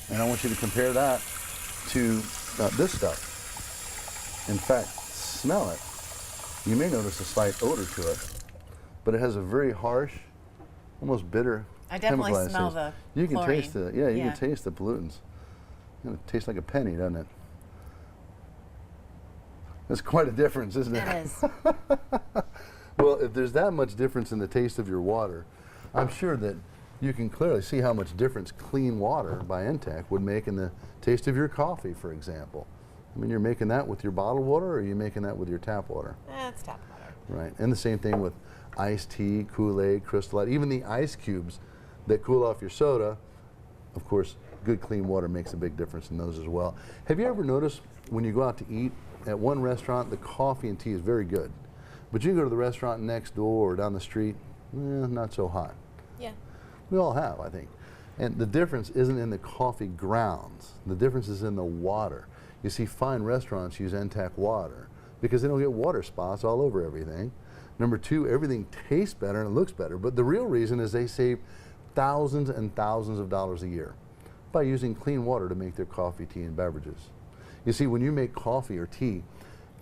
and I want you to compare that to this stuff. In fact, smell it. You may notice a slight odor to it, but it has a very harsh, almost bitter I definitely chemicalized smell taste. the You can chlorine. taste the, you can taste the pollutants. It tastes like a penny, doesn't it? That's quite a difference, isn't it? It is. Well, if there's that much difference in the taste of your water, I'm sure that you can clearly see how much difference clean water by Entech would make in the taste of your coffee, for example. I mean, you're making that with your bottled water, or are you making that with your tap water? It's tap water. Right, and the same thing with iced tea, Kool-Aid, Crystal Light, even the ice cubes that cool off your soda. Of course, good clean water makes a big difference in those as well. Have you ever noticed when you go out to eat at one restaurant, the coffee and tea is very good, but you go to the restaurant next door or down the street, not so hot. Yeah. We all have, I think. And the difference isn't in the coffee grounds. The difference is in the water. You see, fine restaurants use Entech water because they don't get water spots all over everything. Number two, everything tastes better and it looks better, but the real reason is they save thousands and thousands of dollars a year by using clean water to make their coffee, tea, and beverages. You see, when you make coffee or tea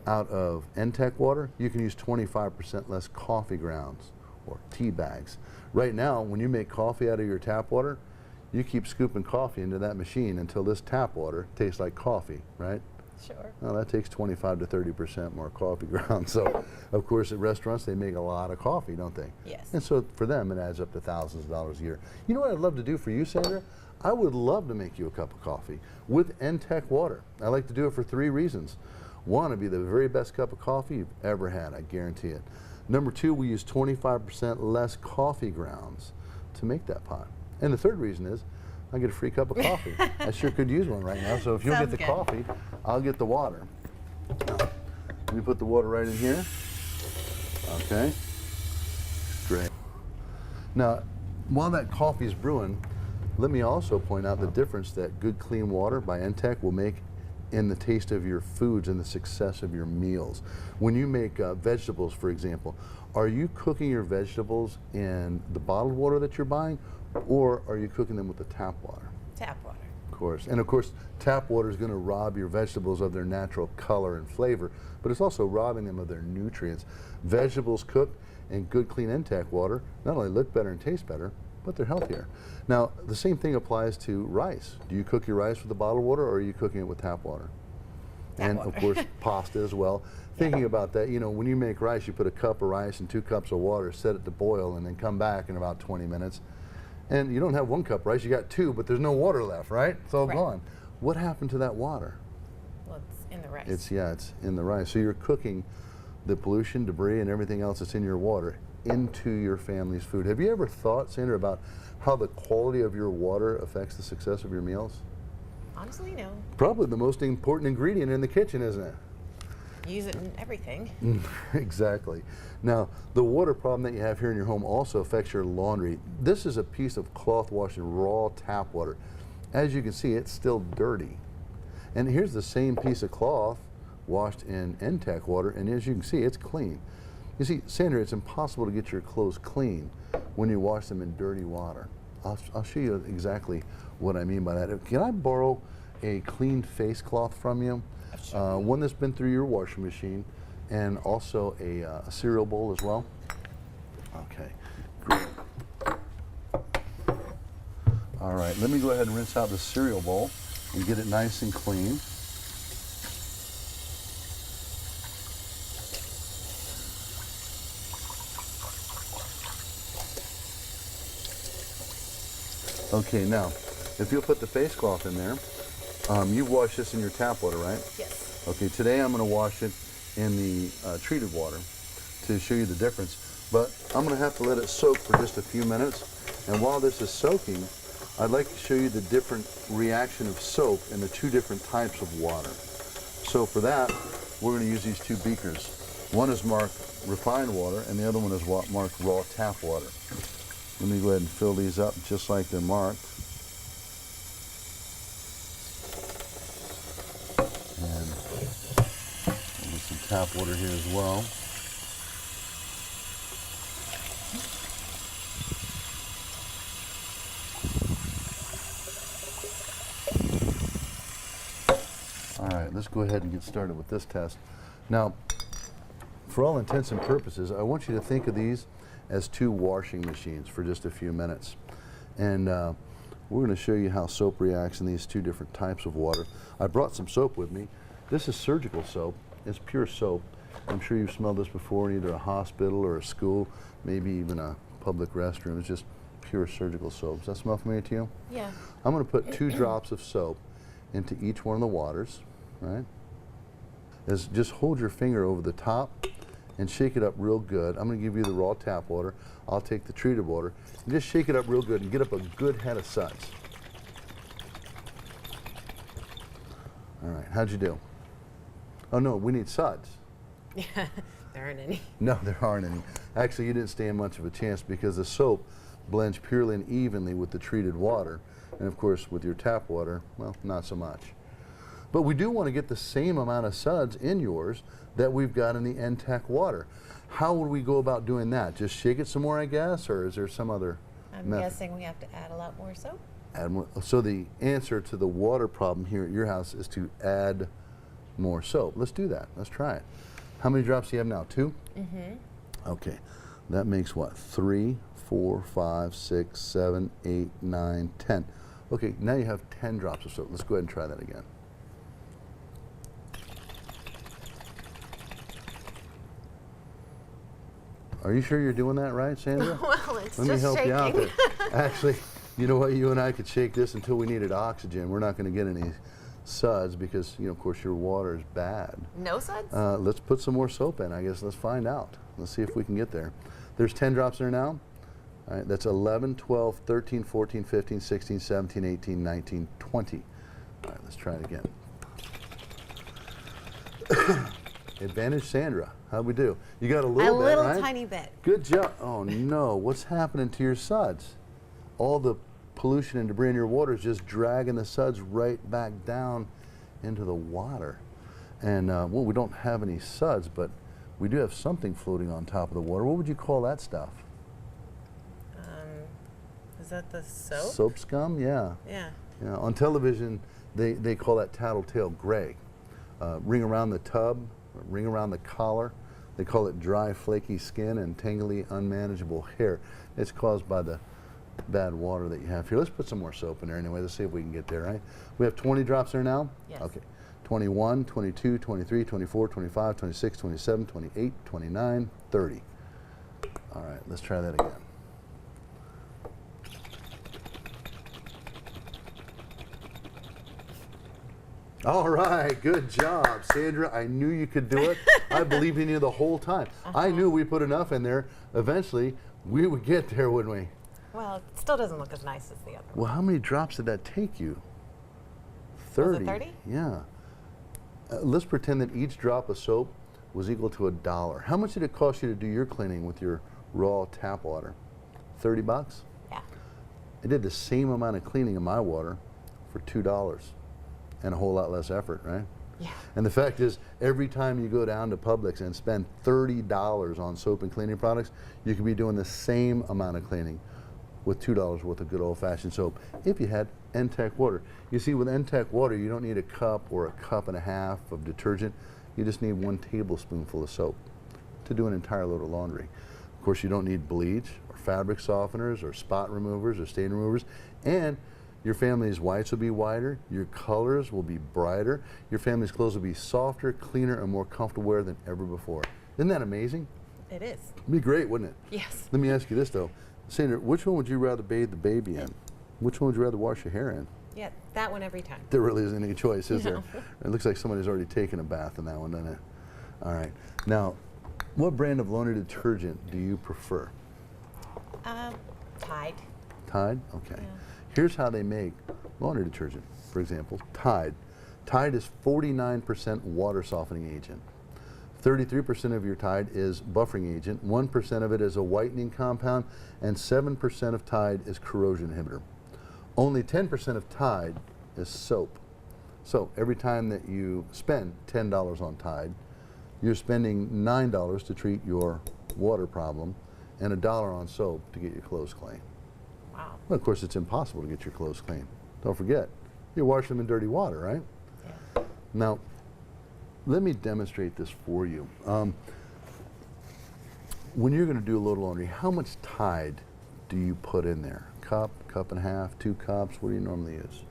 out of Entech water, you can use 25% less coffee grounds or tea bags. Right now, when you make coffee out of your tap water, you keep scooping coffee into that machine until this tap water tastes like coffee, right? Sure. Well, that takes 25 to 30% more coffee grounds. So, of course, at restaurants, they make a lot of coffee, don't they? Yes. And so for them, it adds up to thousands of dollars a year. You know what I'd love to do for you, Sandra? I would love to make you a cup of coffee with Entech water. I like to do it for 3 reasons. One, it'd be the very best cup of coffee you've ever had, I guarantee it. Number 2, we use 25% less coffee grounds to make that pot. And the third reason is I get a free cup of coffee. I sure could use one right now. So if you'll Sounds get the good. coffee, I'll get the water. Let me put the water right in here. Okay. Great. Now, while that coffee is brewing, let me also point out the difference that good clean water by Entech will make in the taste of your foods and the success of your meals. When you make vegetables, for example, are you cooking your vegetables in the bottled water that you're buying, or are you cooking them with the tap water? Tap water. Of course. And of course, tap water is going to rob your vegetables of their natural color and flavor, but it's also robbing them of their nutrients. Vegetables cooked in good, clean intact water not only look better and taste better, but they're healthier. Now, the same thing applies to rice. Do you cook your rice with the bottled water, or are you cooking it with tap water? Tap And water. of course, pasta as well. Thinking about that, you know, when you make rice, you put a cup of rice and 2 cups of water, set it to boil, and then come back in about 20 minutes. And you don't have 1 cup of rice, you got 2, but there's no water left, right? It's all Right. gone. What happened to that water? Well, it's in the rice. It's in the rice. So you're cooking the pollution, debris, and everything else that's in your water into your family's food. Have you ever thought, Sandra, about how the quality of your water affects the success of your meals? Honestly, no. Probably the most important ingredient in the kitchen, isn't it? Use it in everything. Exactly. Now, the water problem that you have here in your home also affects your laundry. This is a piece of cloth washed in raw tap water. As you can see, it's still dirty. And here's the same piece of cloth washed in NTAC water, and as you can see, it's clean. You see, Sandra, it's impossible to get your clothes clean when you wash them in dirty water. I'll show you exactly what I mean by that. Can I borrow a clean face cloth from you? Sure. One that's been through your washing machine, and also a cereal bowl as well. Okay, great. All right, let me go ahead and rinse out the cereal bowl and get it nice and clean. Okay, now, if you'll put the face cloth in there, you wash this in your tap water, right? Yes. Okay, today I'm going to wash it in the treated water to show you the difference. But I'm going to have to let it soak for just a few minutes. And while this is soaking, I'd like to show you the different reaction of soap in the 2 different types of water. So for that, we're going to use these 2 beakers. One is marked refined water, and the other one is marked raw tap water. Let me go ahead and fill these up just like they're marked. And I'll get some tap water here as well. All right, let's go ahead and get started with this test. Now, for all intents and purposes, I want you to think of these as 2 washing machines for just a few minutes. And we're going to show you how soap reacts in these 2 different types of water. I brought some soap with me. This is surgical soap. It's pure soap. I'm sure you've smelled this before in either a hospital or a school, maybe even a public restroom. It's just pure surgical soap. Does that smell familiar to you? Yeah. I'm going to put 2 drops of soap into each one of the waters, right? Just hold your finger over the top and shake it up real good. I'm going to give you the raw tap water. I'll take the treated water. And just shake it up real good and get up a good head of suds. All right, how'd you do? Oh no, we need suds. Yeah. There aren't any. No, there aren't any. Actually, you didn't stand much of a chance because the soap blends purely and evenly with the treated water. And of course, with your tap water, well, not so much. But we do want to get the same amount of suds in yours that we've got in the NTAC water. How would we go about doing that? Just shake it some more, I guess, or is there some other I'm method? guessing we have to add a lot more soap. Add more. So the answer to the water problem here at your house is to add more soap. Let's do that. Let's try it. How many drops do you have now? 2? Mm-hmm. Okay. That makes what? 3, 4, 5, 6, 7, 8, 9, 10. Okay, now you have 10 drops of soap. Let's go ahead and try that again. Are you sure you're doing that right, Sandra? Well, it's Let me just help shaking. you out there. Actually, you know what? You and I could shake this until we needed oxygen. We're not going to get any suds because, you know, of course, your water is bad. No suds? Let's put some more soap in, I guess. Let's find out. Let's see if we can get there. There's 10 drops there now. All right, that's 11, 12, 13, 14, 15, 16, 17, 18, 19, 20. All right, let's try it again. Advantage Sandra. How'd we do? You got a little bit, right? Tiny bit. Good job. Oh no, what's happening to your suds? All the pollution and debris in your water is just dragging the suds right back down into the water. And well, we don't have any suds, but we do have something floating on top of the water. What would you call that stuff? Is that the soap? Soap scum, yeah. Yeah. Yeah, on television, they call that tattletale gray. Ring around the tub, ring around the collar. They call it dry, flaky skin and tangly, unmanageable hair. It's caused by the bad water that you have here. Let's put some more soap in there anyway. Let's see if we can get there, right? We have 20 drops there now? Yes. Okay. 21, 22, 23, 24, 25, 26, 27, 28, 29, 30. All right, let's try that again. All right, good job, Sandra. I knew you could do it. I believed in you the whole time. I knew we put enough in there. Eventually, we would get there, wouldn't we? Well, it still doesn't look as nice as the other one. Well, how many drops did that take you? 30. Was it 30? Yeah. Let's pretend that each drop of soap was equal to $1. How much did it cost you to do your cleaning with your raw tap water? 30 bucks? Yeah. I did the same amount of cleaning in my water for $2 and a whole lot less effort, right? Yeah. And the fact is, every time you go down to Publix and spend $30 on soap and cleaning products, you could be doing the same amount of cleaning with $2 worth of good old-fashioned soap if you had N-Tech water. You see, with N-Tech water, you don't need a cup or a cup and a half of detergent. You just need 1 tablespoonful of soap to do an entire load of laundry. Of course, you don't need bleach or fabric softeners or spot removers or stain removers, and your family's whites will be whiter, your colors will be brighter, your family's clothes will be softer, cleaner, and more comfortable wear than ever before. Isn't that amazing? It is. It'd be great, wouldn't it? Yes. Let me ask you this, though. Sandra, which one would you rather bathe the baby in? Which one would you rather wash your hair in? Yeah, that one every time. There really isn't any choice, is No. there? It looks like somebody's already taken a bath in that one, doesn't it? All right. Now, what brand of laundry detergent do you prefer? Tide. Tide? Okay. Yeah. Here's how they make laundry detergent. For example, Tide. Tide is 49% water softening agent. 33% of your Tide is buffering agent, 1% of it is a whitening compound, and 7% of Tide is corrosion inhibitor. Only 10% of Tide is soap. So every time that you spend $10 on Tide, you're spending $9 to treat your water problem and $1 on soap to get your clothes clean. Wow. Well, of course, it's impossible to get your clothes clean. Don't forget, you wash them in dirty water, right? Yeah. Now, let me demonstrate this for you. When you're going to do a load of laundry, how much Tide do you put in there? Cup, cup and a half, 2 cups? What do you normally use?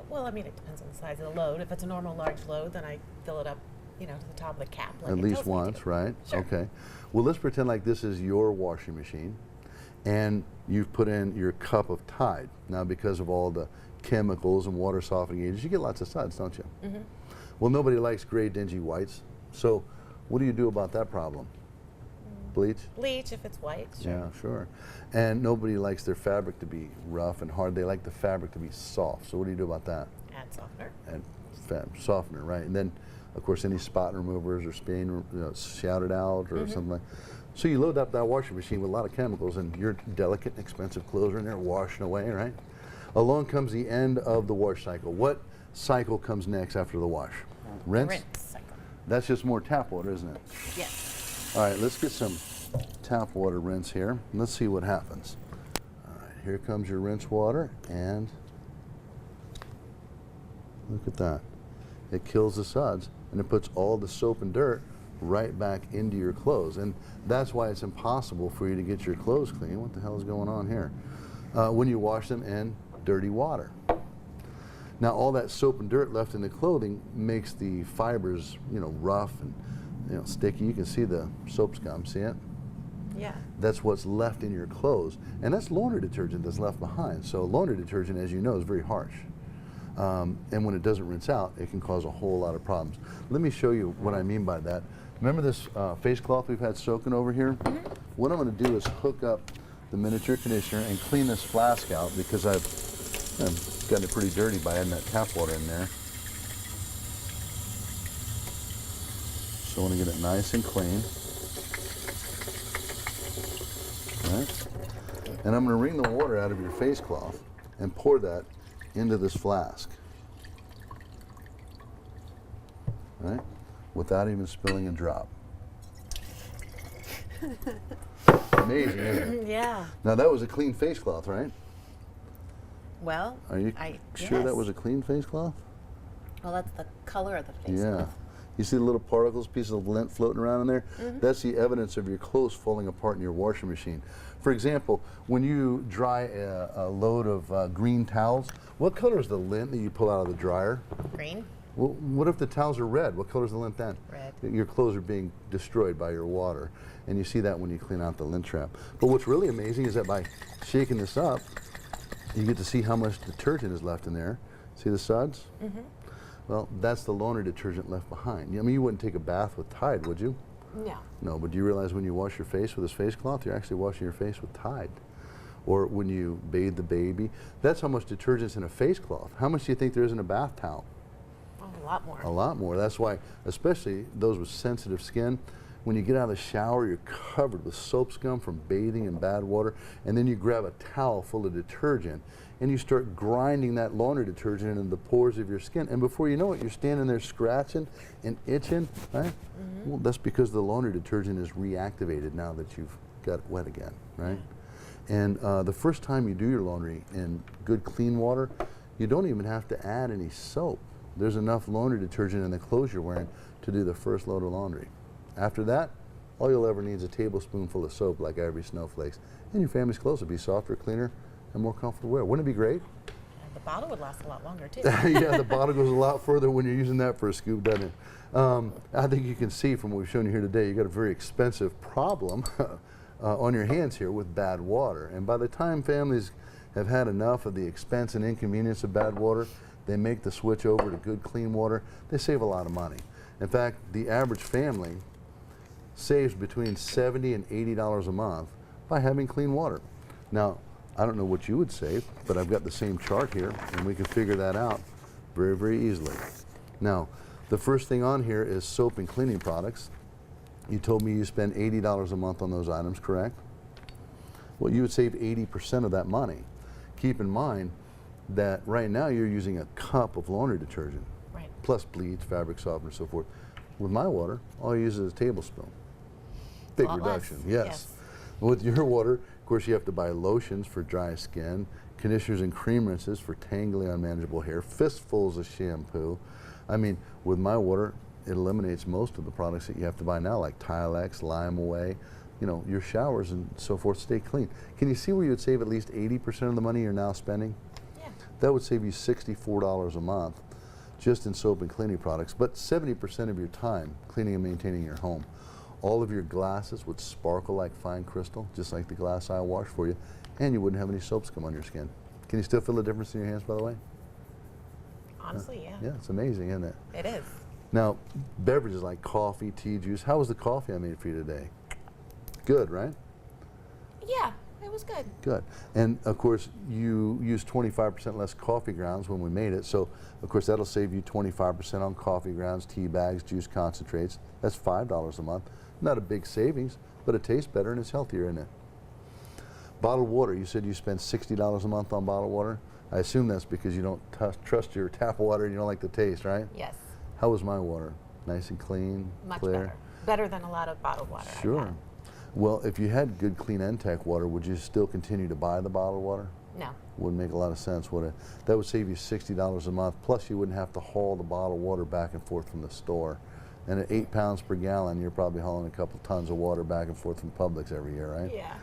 Well, I mean, it depends on the size of the load. If it's a normal large load, then I fill it up, to the top of the cap. Like At it least tells me once, to. right? Sure. Okay. Well, let's pretend like this is your washing machine, and you've put in your cup of Tide. Now, because of all the chemicals and water softening agents, you get lots of suds, don't you? Mm-hmm. Well, nobody likes gray, dingy whites. So what do you do about that problem? Bleach? Bleach if it's white. Sure. Yeah, sure. And nobody likes their fabric to be rough and hard. They like the fabric to be soft. So what do you do about that? Add softener. And softener, right? And then, of course, any spot removers or stain, shouted out or something like. So you load up that washing machine with a lot of chemicals, and your delicate, expensive clothes are in there washing away, right? Along comes the end of the wash cycle. What cycle comes next after the wash? Rinse? Rinse cycle. That's just more tap water, isn't it? Yes. All right, let's get some tap water rinse here. And let's see what happens. All right, here comes your rinse water, and look at that. It kills the suds, and it puts all the soap and dirt right back into your clothes. And that's why it's impossible for you to get your clothes clean. What the hell is going on here? When you wash them in dirty water. Now, all that soap and dirt left in the clothing makes the fibers, rough and sticky. You can see the soap scum. See it? Yeah. That's what's left in your clothes, and that's laundry detergent that's left behind. So laundry detergent, as you know, is very harsh, and when it doesn't rinse out, it can cause a whole lot of problems. Let me show you what I mean by that. Remember this face cloth we've had soaking over here? What I'm going to do is hook up the miniature conditioner and clean this flask out, because I've gotten it pretty dirty by adding that tap water in there. So I want to get it nice and clean. Right? And I'm going to wring the water out of your face cloth and pour that into this flask. right? Without even spilling a drop. Amazing, isn't it? Yeah. Now that was a clean face cloth, right? Well, Are you sure that yes. was a clean face cloth? Well, that's the color of the face Yeah. cloth. You see the little particles, pieces of lint floating around in there? That's the evidence of your clothes falling apart in your washing machine. For example, when you dry a load of green towels, what color is the lint that you pull out of the dryer? Green. Well, what if the towels are red? What color is the lint then? Red. Your clothes are being destroyed by your water. And you see that when you clean out the lint trap. But what's really amazing is that by shaking this up, you get to see how much detergent is left in there. See the suds? Well, that's the laundry detergent left behind. I mean, you wouldn't take a bath with Tide, would you? No. No, but do you realize when you wash your face with this face cloth, you're actually washing your face with Tide? Or when you bathe the baby, that's how much detergent's in a face cloth. How much do you think there is in a bath towel? Oh, a lot more. A lot more. That's why, especially those with sensitive skin, when you get out of the shower, you're covered with soap scum from bathing in bad water, and then you grab a towel full of detergent, and you start grinding that laundry detergent into the pores of your skin, and before you know it, you're standing there scratching and itching, right? Well, that's because the laundry detergent is reactivated now that you've got it wet again, right? And the first time you do your laundry in good clean water, you don't even have to add any soap. There's enough laundry detergent in the clothes you're wearing to do the first load of laundry. After that, all you'll ever need is a tablespoonful of soap like Ivory Snowflakes, and your family's clothes will be softer, cleaner, and more comfortable to wear. Wouldn't it be great? And the bottle would last a lot longer, too. Yeah, the bottle goes a lot further when you're using that for a scoop, doesn't it? I think you can see from what we've shown you here today, you've got a very expensive problem on your hands here with bad water. And by the time families have had enough of the expense and inconvenience of bad water, they make the switch over to good clean water, they save a lot of money. In fact, the average family saves between $70 and $80 a month by having clean water. Now, I don't know what you would save, but I've got the same chart here, and we can figure that out very, very easily. Now, the first thing on here is soap and cleaning products. You told me you spend $80 a month on those items, correct? Well, you would save 80% of that money. Keep in mind that right now you're using a cup of laundry detergent, Right. plus bleach, fabric softener, and so forth. With my water, all you use is a tablespoon. Big lot reduction, less, yes. yes. With your water, of course, you have to buy lotions for dry skin, conditioners and cream rinses for tangly, unmanageable hair, fistfuls of shampoo. I mean, with my water, it eliminates most of the products that you have to buy now, like Tilex, Lime Away. You know, your showers and so forth stay clean. Can you see where you would save at least 80% of the money you're now spending? Yeah. That would save you $64 a month just in soap and cleaning products, but 70% of your time cleaning and maintaining your home. All of your glasses would sparkle like fine crystal, just like the glass I wash for you, and you wouldn't have any soap scum on your skin. Can you still feel the difference in your hands, by the way? Honestly, yeah. Yeah, it's amazing, isn't it? It is. Now, beverages like coffee, tea, juice. How was the coffee I made for you today? Good, right? Yeah, it was good. Good. And of course, you used 25% less coffee grounds when we made it, so of course that'll save you 25% on coffee grounds, tea bags, juice concentrates. That's $5 a month. Not a big savings, but it tastes better and it's healthier, isn't it? Bottled water, you said you spend $60 a month on bottled water. I assume that's because you don't trust your tap water and you don't like the taste, right? Yes. How was my water? Nice and clean, Much clear? better. Better than a lot of bottled water. I've Sure. had. Well, if you had good, clean NTEC water, would you still continue to buy the bottled water? No. Wouldn't make a lot of sense, would it? That would save you $60 a month, plus you wouldn't have to haul the bottled water back and forth from the store. And at 8 pounds per gallon, you're probably hauling a couple tons of water back and forth from Publix every year, right? Yeah.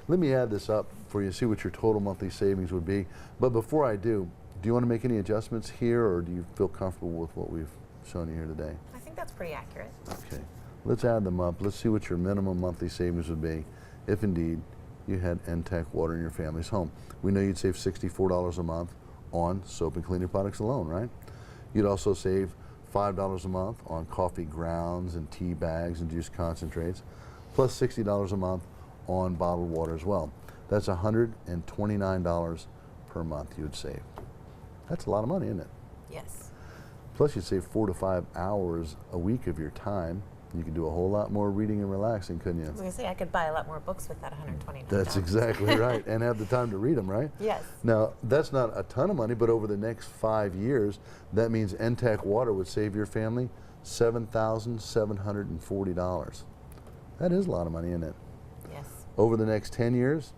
Let me add this up for you, see what your total monthly savings would be. But before I do you want to make any adjustments here, or do you feel comfortable with what we've shown you here today? I think that's pretty accurate. Okay, let's add them up. Let's see what your minimum monthly savings would be if indeed you had NTEC water in your family's home. We know you'd save $64 a month on soap and cleaning products alone, right? You'd also save $5 a month on coffee grounds and tea bags and juice concentrates, plus $60 a month on bottled water as well. That's $129 per month you'd save. That's a lot of money, isn't it? Yes. Plus you'd save 4 to 5 hours a week of your time You could do a whole lot more reading and relaxing, couldn't I was you? going to say, I could buy a lot more books with that $129. That's exactly right, and have the time to read them, right? Yes. Now, that's not a ton of money, but over the next 5 years, that means NTAC Water would save your family $7,740. That is a lot of money, isn't it? Yes. Over the next 10 years,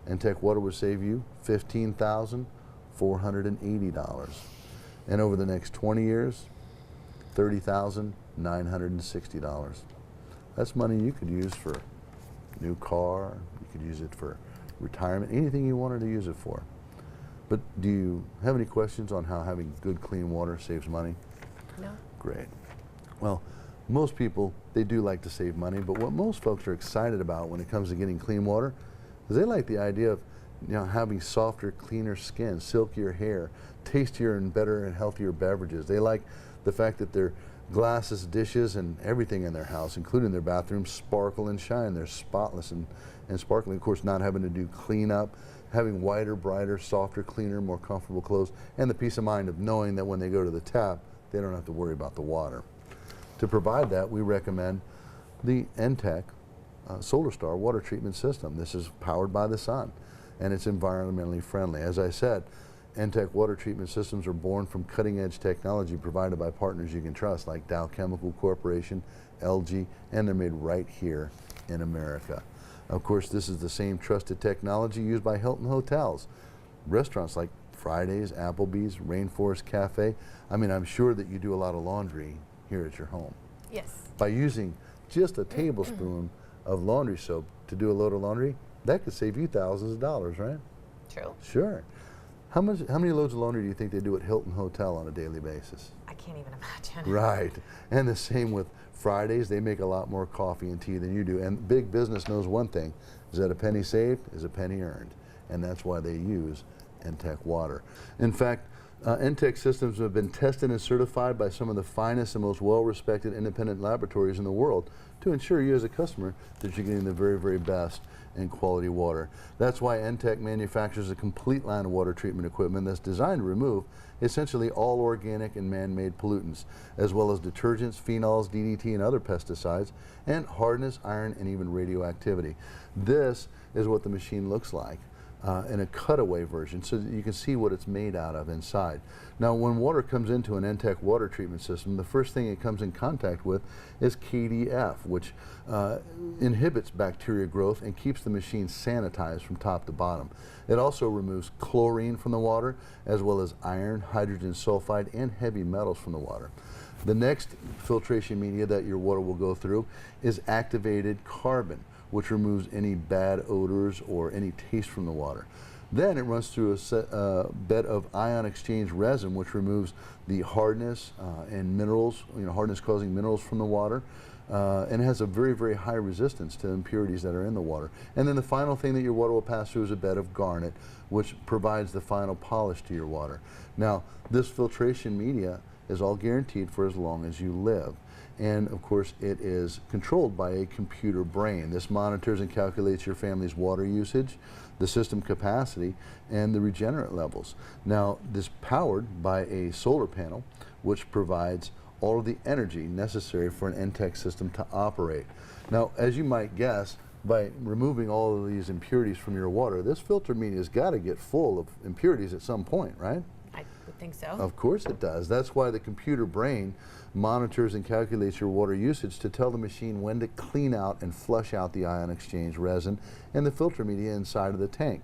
NTAC Water would save you $15,480. And over the next 20 years, $30,960. That's money you could use for a new car, you could use it for retirement, anything you wanted to use it for. But do you have any questions on how having good clean water saves money? No. Great. Well, most people, they do like to save money, but what most folks are excited about when it comes to getting clean water is they like the idea of having softer, cleaner skin, silkier hair, tastier and better and healthier beverages. They like the fact that their glasses, dishes, and everything in their house, including their bathrooms, sparkle and shine. They're spotless and sparkling. Of course, not having to do cleanup, having whiter, brighter, softer, cleaner, more comfortable clothes, and the peace of mind of knowing that when they go to the tap, they don't have to worry about the water. To provide that, we recommend the NTAC Solar Star water treatment system. This is powered by the sun, and it's environmentally friendly. As I said, NTAC water treatment systems are born from cutting-edge technology provided by partners you can trust, like Dow Chemical Corporation, LG, and they're made right here in America. Of course, this is the same trusted technology used by Hilton Hotels, restaurants like Fridays, Applebee's, Rainforest Cafe. I mean, I'm sure that you do a lot of laundry here at your home. Yes. By using just a tablespoon of laundry soap to do a load of laundry, that could save you thousands of dollars, right? True. Sure. How many loads of laundry do you think they do at Hilton Hotel on a daily basis? I can't even imagine. Right. And the same with Fridays. They make a lot more coffee and tea than you do. And big business knows one thing, is that a penny saved is a penny earned. And that's why they use NTAC water. In fact, NTAC systems have been tested and certified by some of the finest and most well-respected independent laboratories in the world to ensure you as a customer that you're getting the very, very best in quality water. That's why NTAC manufactures a complete line of water treatment equipment that's designed to remove essentially all organic and man-made pollutants, as well as detergents, phenols, DDT, and other pesticides, and hardness, iron, and even radioactivity. This is what the machine looks like in a cutaway version so that you can see what it's made out of inside. Now, when water comes into an NTAC water treatment system, the first thing it comes in contact with is KDF, which inhibits bacteria growth and keeps the machine sanitized from top to bottom. It also removes chlorine from the water, as well as iron, hydrogen sulfide, and heavy metals from the water. The next filtration media that your water will go through is activated carbon, which removes any bad odors or any taste from the water. Then it runs through a bed of ion exchange resin, which removes the hardness and minerals, hardness causing minerals from the water, and has a very, very high resistance to impurities that are in the water. And then the final thing that your water will pass through is a bed of garnet, which provides the final polish to your water. Now, this filtration media is all guaranteed for as long as you live. And of course, it is controlled by a computer brain. This monitors and calculates your family's water usage, the system capacity, and the regenerant levels. Now, this is powered by a solar panel, which provides all of the energy necessary for an NTAC system to operate. Now, as you might guess, by removing all of these impurities from your water, this filter media has got to get full of impurities at some point, right? I would think so. Of course it does. That's why the computer brain monitors and calculates your water usage to tell the machine when to clean out and flush out the ion exchange resin and the filter media inside of the tank.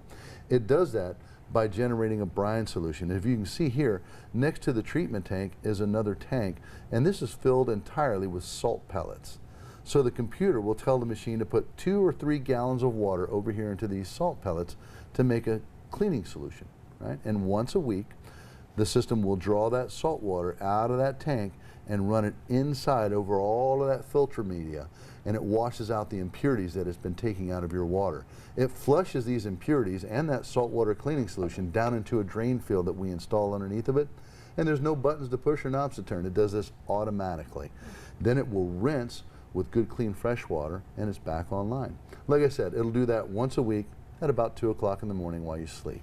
It does that by generating a brine solution. If you can see here, next to the treatment tank is another tank, and this is filled entirely with salt pellets. So the computer will tell the machine to put 2 or 3 gallons of water over here into these salt pellets to make a cleaning solution, right? And once a week, the system will draw that salt water out of that tank and run it inside over all of that filter media, and it washes out the impurities that it's been taking out of your water. It flushes these impurities and that saltwater cleaning solution down into a drain field that we install underneath of it, and there's no buttons to push or knobs to turn. It does this automatically. Then it will rinse with good clean fresh water, and it's back online. Like I said, it'll do that once a week at about 2 o'clock in the morning while you sleep.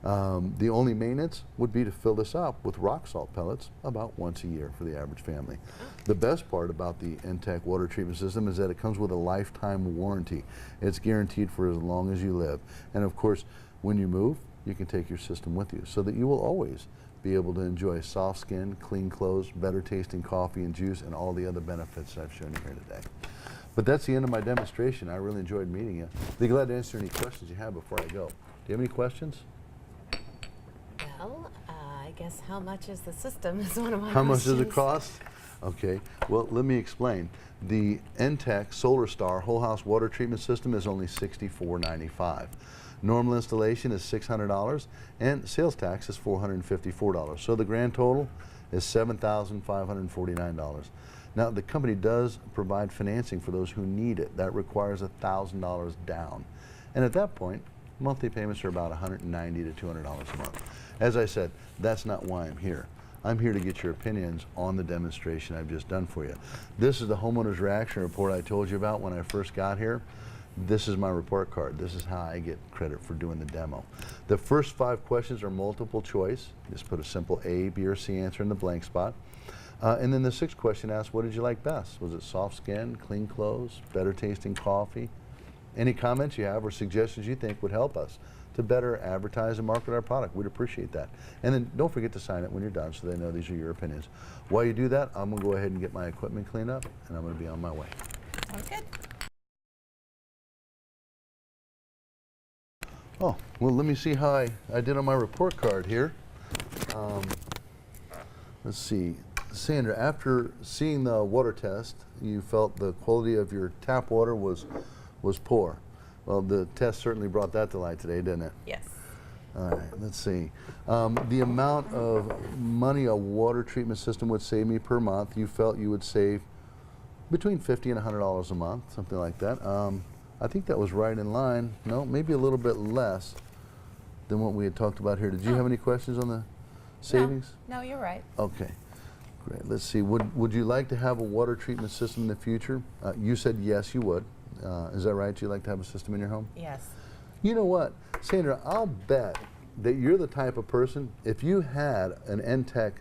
The only maintenance would be to fill this up with rock salt pellets about once a year for the average family. The best part about the NTEC water treatment system is that it comes with a lifetime warranty. It's guaranteed for as long as you live. And of course, when you move, you can take your system with you so that you will always be able to enjoy soft skin, clean clothes, better tasting coffee and juice, and all the other benefits I've shown you here today. But that's the end of my demonstration. I really enjoyed meeting you. Be glad to answer any questions you have before I go. Do you have any questions? Well, I guess how much is the system is one of my How much questions. does it cost? Okay, well, let me explain. The NTEC Solar Star whole house water treatment system is only $64.95. Normal installation is $600 and sales tax is $454. So the grand total is $7,549. Now the company does provide financing for those who need it. That requires $1,000 down. And at that point, monthly payments are about $190 to $200 a month. As I said, that's not why I'm here. I'm here to get your opinions on the demonstration I've just done for you. This is the homeowner's reaction report I told you about when I first got here. This is my report card. This is how I get credit for doing the demo. The first 5 questions are multiple choice. Just put a simple A, B, or C answer in the blank spot. And then the 6th question asks, what did you like best? Was it soft skin, clean clothes, better tasting coffee? Any comments you have or suggestions you think would help us to better advertise and market our product? We'd appreciate that. And then don't forget to sign it when you're done so they know these are your opinions. While you do that, I'm going to go ahead and get my equipment cleaned up, and I'm going to be on my way. Sounds good. Oh, well, let me see how I did on my report card here. Let's see. Sandra, after seeing the water test, you felt the quality of your tap water was poor. Well, the test certainly brought that to light today, didn't it? Yes. All right, let's see. The amount of money a water treatment system would save me per month, you felt you would save between $50 and $100 a month, something like that. I think that was right in line. No, maybe a little bit less than what we had talked about here. Did you have any questions on the savings? No, you're right. Okay, great. Let's see. Would you like to have a water treatment system in the future? You said yes, you would. Is that right? You'd like to have a system in your home? Yes. You know what, Sandra, I'll bet that you're the type of person, if you had an NTEC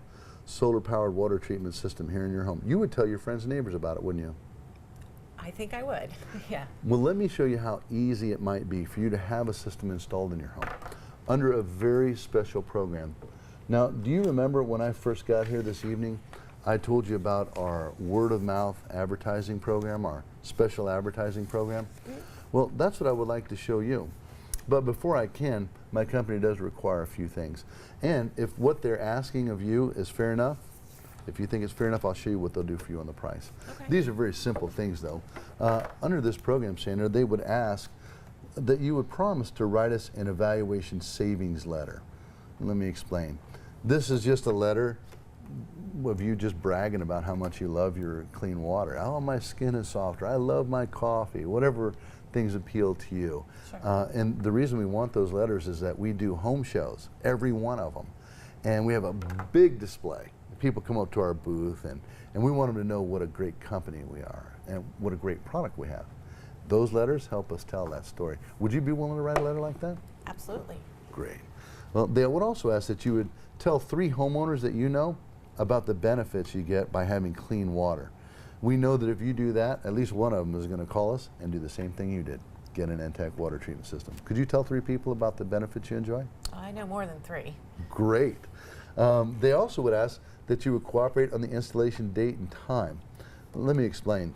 solar-powered water treatment system here in your home, you would tell your friends and neighbors about it, wouldn't you? I think I would. Yeah. Well, let me show you how easy it might be for you to have a system installed in your home under a very special program. Now, do you remember when I first got here this evening, I told you about our word-of-mouth advertising program, our special advertising program? Well, that's what I would like to show you. But before I can, my company does require a few things. And if what they're asking of you is fair enough, if you think it's fair enough, I'll show you what they'll do for you on the price. Okay. These are very simple things, though. Under this program, Sandra, they would ask that you would promise to write us an evaluation savings letter. Let me explain. This is just a letter of you just bragging about how much you love your clean water. Oh, my skin is softer. I love my coffee. Whatever things appeal to you. Sure. And the reason we want those letters is that we do home shows, every one of them. And we have a big display. People come up to our booth and we want them to know what a great company we are and what a great product we have. Those letters help us tell that story. Would you be willing to write a letter like that? Absolutely. Great. Well, they would also ask that you would tell 3 homeowners that you know about the benefits you get by having clean water. We know that if you do that, at least one of them is going to call us and do the same thing you did, get an NTEC water treatment system. Could you tell 3 people about the benefits you enjoy? I know more than 3. Great. They also would ask that you would cooperate on the installation date and time. Let me explain.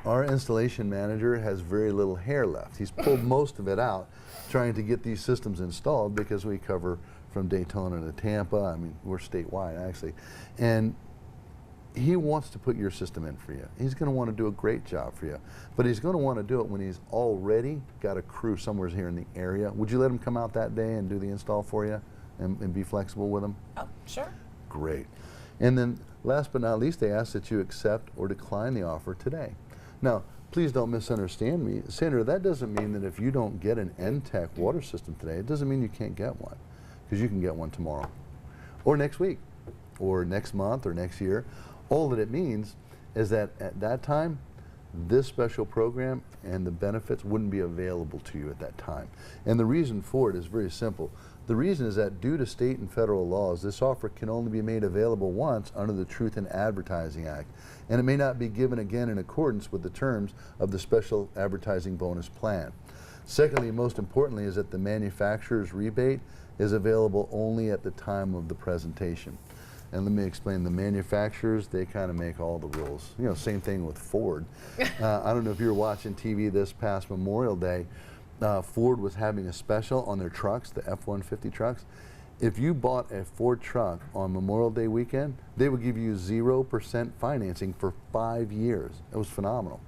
Our installation manager has very little hair left. He's pulled most of it out trying to get these systems installed because we cover from Daytona to Tampa. I mean, we're statewide actually. And he wants to put your system in for you. He's going to want to do a great job for you. But he's going to want to do it when he's already got a crew somewhere here in the area. Would you let him come out that day and do the install for you and be flexible with him? Oh, sure. Great. And then last but not least, they ask that you accept or decline the offer today. Now, please don't misunderstand me. Sandra, that doesn't mean that if you don't get an NTEC water system today, it doesn't mean you can't get one, because you can get one tomorrow or next week or next month or next year. All that it means is that at that time, this special program and the benefits wouldn't be available to you at that time. And the reason for it is very simple. The reason is that due to state and federal laws, this offer can only be made available once under the Truth in Advertising Act, and it may not be given again in accordance with the terms of the Special Advertising Bonus Plan. Secondly, most importantly, is that the manufacturer's rebate is available only at the time of the presentation. And let me explain, the manufacturers, they kind of make all the rules. You know, same thing with Ford. I don't know if you were watching TV this past Memorial Day. Ford was having a special on their trucks, the F-150 trucks. If you bought a Ford truck on Memorial Day weekend, they would give you 0% financing for 5 years. It was phenomenal.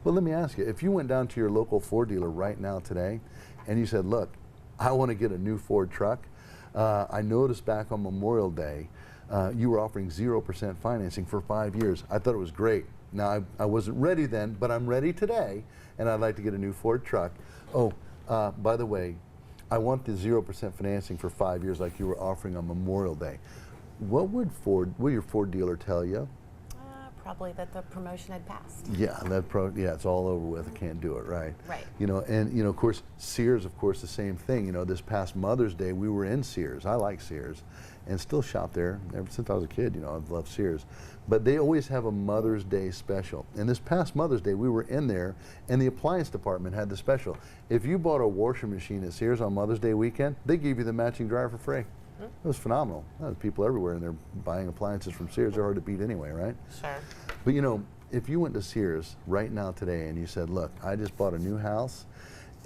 But let me ask you, if you went down to your local Ford dealer right now today and you said, look, I want to get a new Ford truck. I noticed back on Memorial Day, you were offering 0% financing for 5 years. I thought it was great. Now, I wasn't ready then, but I'm ready today, and I'd like to get a new Ford truck. Oh, by the way, I want the 0% financing for 5 years like you were offering on Memorial Day. What would your Ford dealer tell you? Probably that the promotion had passed. Yeah, yeah, it's all over with. I can't do it, right? Right. You know, and you know, of course, Sears, of course, the same thing. You know, this past Mother's Day, we were in Sears. I like Sears, and still shop there ever since I was a kid. You know, I've loved Sears, but they always have a Mother's Day special. And this past Mother's Day, we were in there, and the appliance department had the special. If you bought a washing machine at Sears on Mother's Day weekend, they gave you the matching dryer for free. It was phenomenal. There's people everywhere, and they're buying appliances from Sears. They're hard to beat anyway, right? Sure. But you know, if you went to Sears right now today and you said, look, I just bought a new house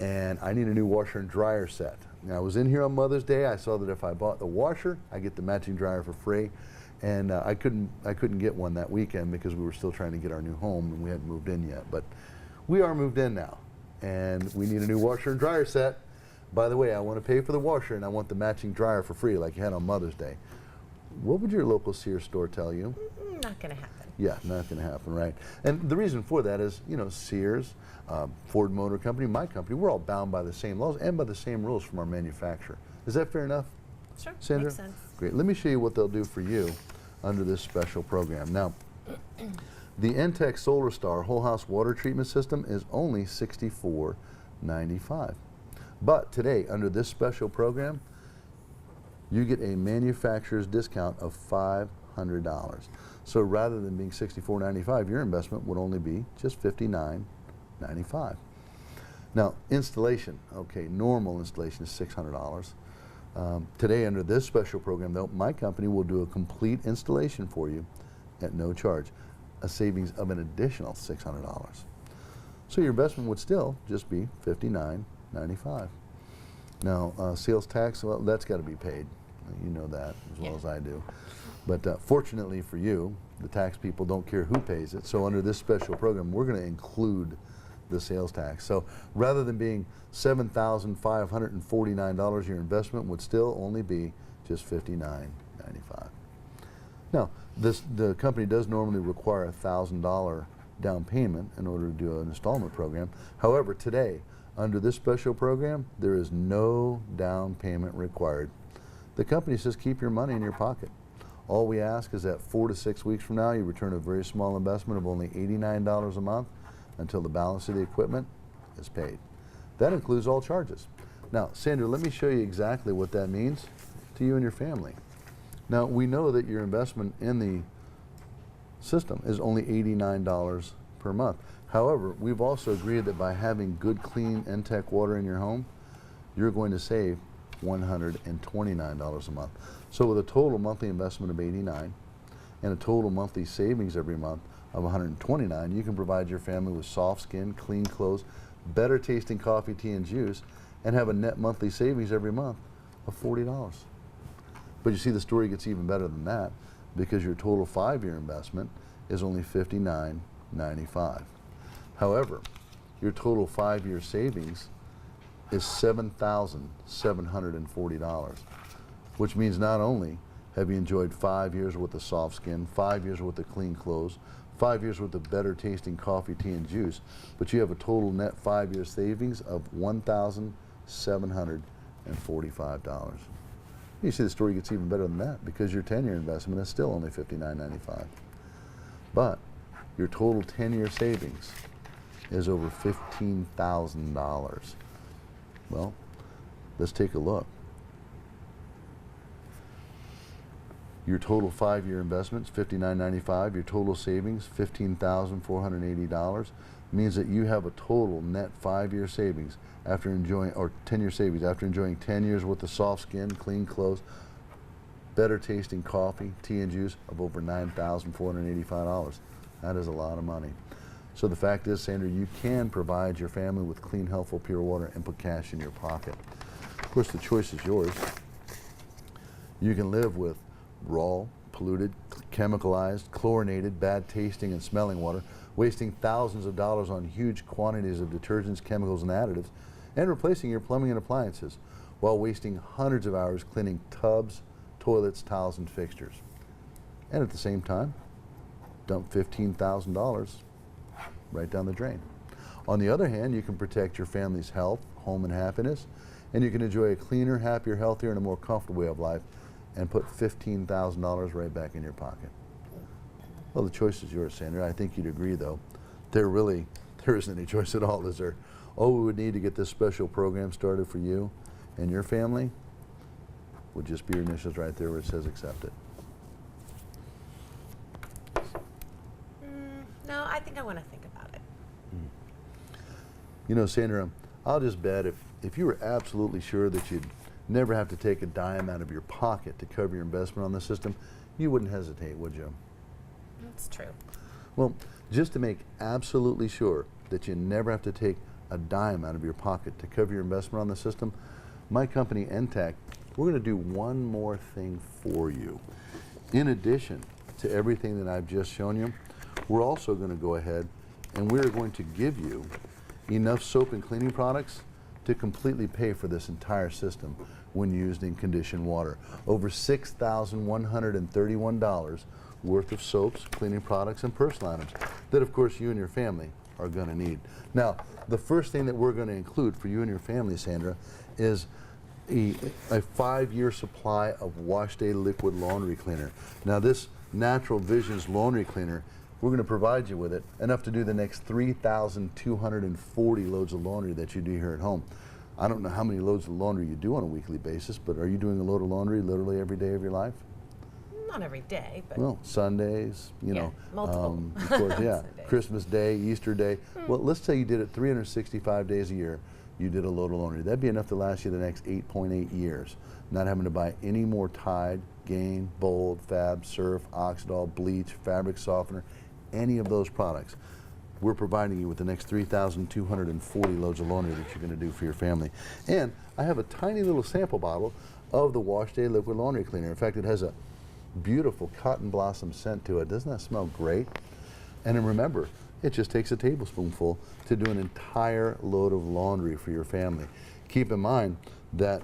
and I need a new washer and dryer set. Now, I was in here on Mother's Day. I saw that if I bought the washer, I get the matching dryer for free. And I couldn't get one that weekend because we were still trying to get our new home and we hadn't moved in yet. But we are moved in now, and we need a new washer and dryer set. By the way, I want to pay for the washer and I want the matching dryer for free like you had on Mother's Day. What would your local Sears store tell you? Not going to happen. Yeah, not going to happen, right? And the reason for that is, you know, Sears, Ford Motor Company, my company, we're all bound by the same laws and by the same rules from our manufacturer. Is that fair enough? Sure, Sandra? makes sense. Great. Let me show you what they'll do for you under this special program. Now, the Entech Solar Star whole house water treatment system is only $64.95. But today, under this special program, you get a manufacturer's discount of $500. So rather than being $64.95, your investment would only be just $59.95. Now, installation, okay, normal installation is $600. Today, under this special program, though, my company will do a complete installation for you at no charge, a savings of an additional $600. So your investment would still just be $59.95. Now, sales tax, well, that's got to be paid. You know that as well as I do. But fortunately for you, the tax people don't care who pays it. So under this special program, we're going to include the sales tax. So rather than being $7,549, your investment would still only be just $59.95. Now, the company does normally require a $1,000 down payment in order to do an installment program. However, today, under this special program, there is no down payment required. The company says keep your money in your pocket. All we ask is that 4 to 6 weeks from now, you return a very small investment of only $89 a month until the balance of the equipment is paid. That includes all charges. Now, Sandra, let me show you exactly what that means to you and your family. Now, we know that your investment in the system is only $89 per month. However, we've also agreed that by having good, clean Entech water in your home, you're going to save $129 a month. So with a total monthly investment of $89 and a total monthly savings every month of $129, you can provide your family with soft skin, clean clothes, better tasting coffee, tea, and juice, and have a net monthly savings every month of $40. But you see, the story gets even better than that because your total 5-year investment is only $59.95. However, your total 5-year savings is $7,740, which means not only have you enjoyed 5 years worth of soft skin, 5 years worth of clean clothes, 5 years worth of better tasting coffee, tea, and juice, but you have a total net 5-year savings of $1,745. You see, the story gets even better than that because your 10-year investment is still only $59.95. But your total 10-year savings is over $15,000. Well, let's take a look. Your total 5-year investments, $59.95. Your total savings, $15,480, means that you have a total net 5-year savings after enjoying, or 10-year savings after enjoying 10 years worth of soft skin, clean clothes, better tasting coffee, tea and juice of over $9,485. That is a lot of money. So the fact is, Sandra, you can provide your family with clean, healthful, pure water and put cash in your pocket. Of course, the choice is yours. You can live with raw, polluted, chemicalized, chlorinated, bad tasting and smelling water, wasting thousands of dollars on huge quantities of detergents, chemicals, and additives, and replacing your plumbing and appliances, while wasting hundreds of hours cleaning tubs, toilets, tiles, and fixtures. And at the same time, dump $15,000 right down the drain. On the other hand, you can protect your family's health, home, and happiness, and you can enjoy a cleaner, happier, healthier, and a more comfortable way of life, and put $15,000 right back in your pocket. Well, the choice is yours, Sandra. I think you'd agree, though. There isn't any choice at all, is there? All we would need to get this special program started for you and your family would just be your initials right there where it says accept it. No, I think I want to think about it. You know, Sandra, I'll just bet if you were absolutely sure that you'd never have to take a dime out of your pocket to cover your investment on the system, you wouldn't hesitate, would you? That's true. Well, just to make absolutely sure that you never have to take a dime out of your pocket to cover your investment on the system, my company, NTAC, we're going to do one more thing for you. In addition to everything that I've just shown you, we're also going to go ahead and we're going to give you enough soap and cleaning products to completely pay for this entire system when used in conditioned water. Over $6,131 worth of soaps, cleaning products, and personal items that, of course, you and your family are going to need. Now, the first thing that we're going to include for you and your family, Sandra, is a 5-year supply of Wash Day liquid laundry cleaner. Now, this Natural Visions laundry cleaner, we're going to provide you with it enough to do the next 3,240 loads of laundry that you do here at home. I don't know how many loads of laundry you do on a weekly basis, but are you doing a load of laundry literally every day of your life? Not every day, but Well, Sundays, you know. multiple. Of course, yeah. Sundays. Christmas Day, Easter Day. Well, let's say you did it 365 days a year. You did a load of laundry. That'd be enough to last you the next 8.8 years, not having to buy any more Tide, Gain, Bold, Fab, Surf, Oxidol, bleach, fabric softener, any of those products. We're providing you with the next 3,240 loads of laundry that you're going to do for your family. And I have a tiny little sample bottle of the Wash Day liquid laundry cleaner. In fact, it has a beautiful cotton blossom scent to it. Doesn't that smell great? And then remember, it just takes a tablespoonful to do an entire load of laundry for your family. Keep in mind that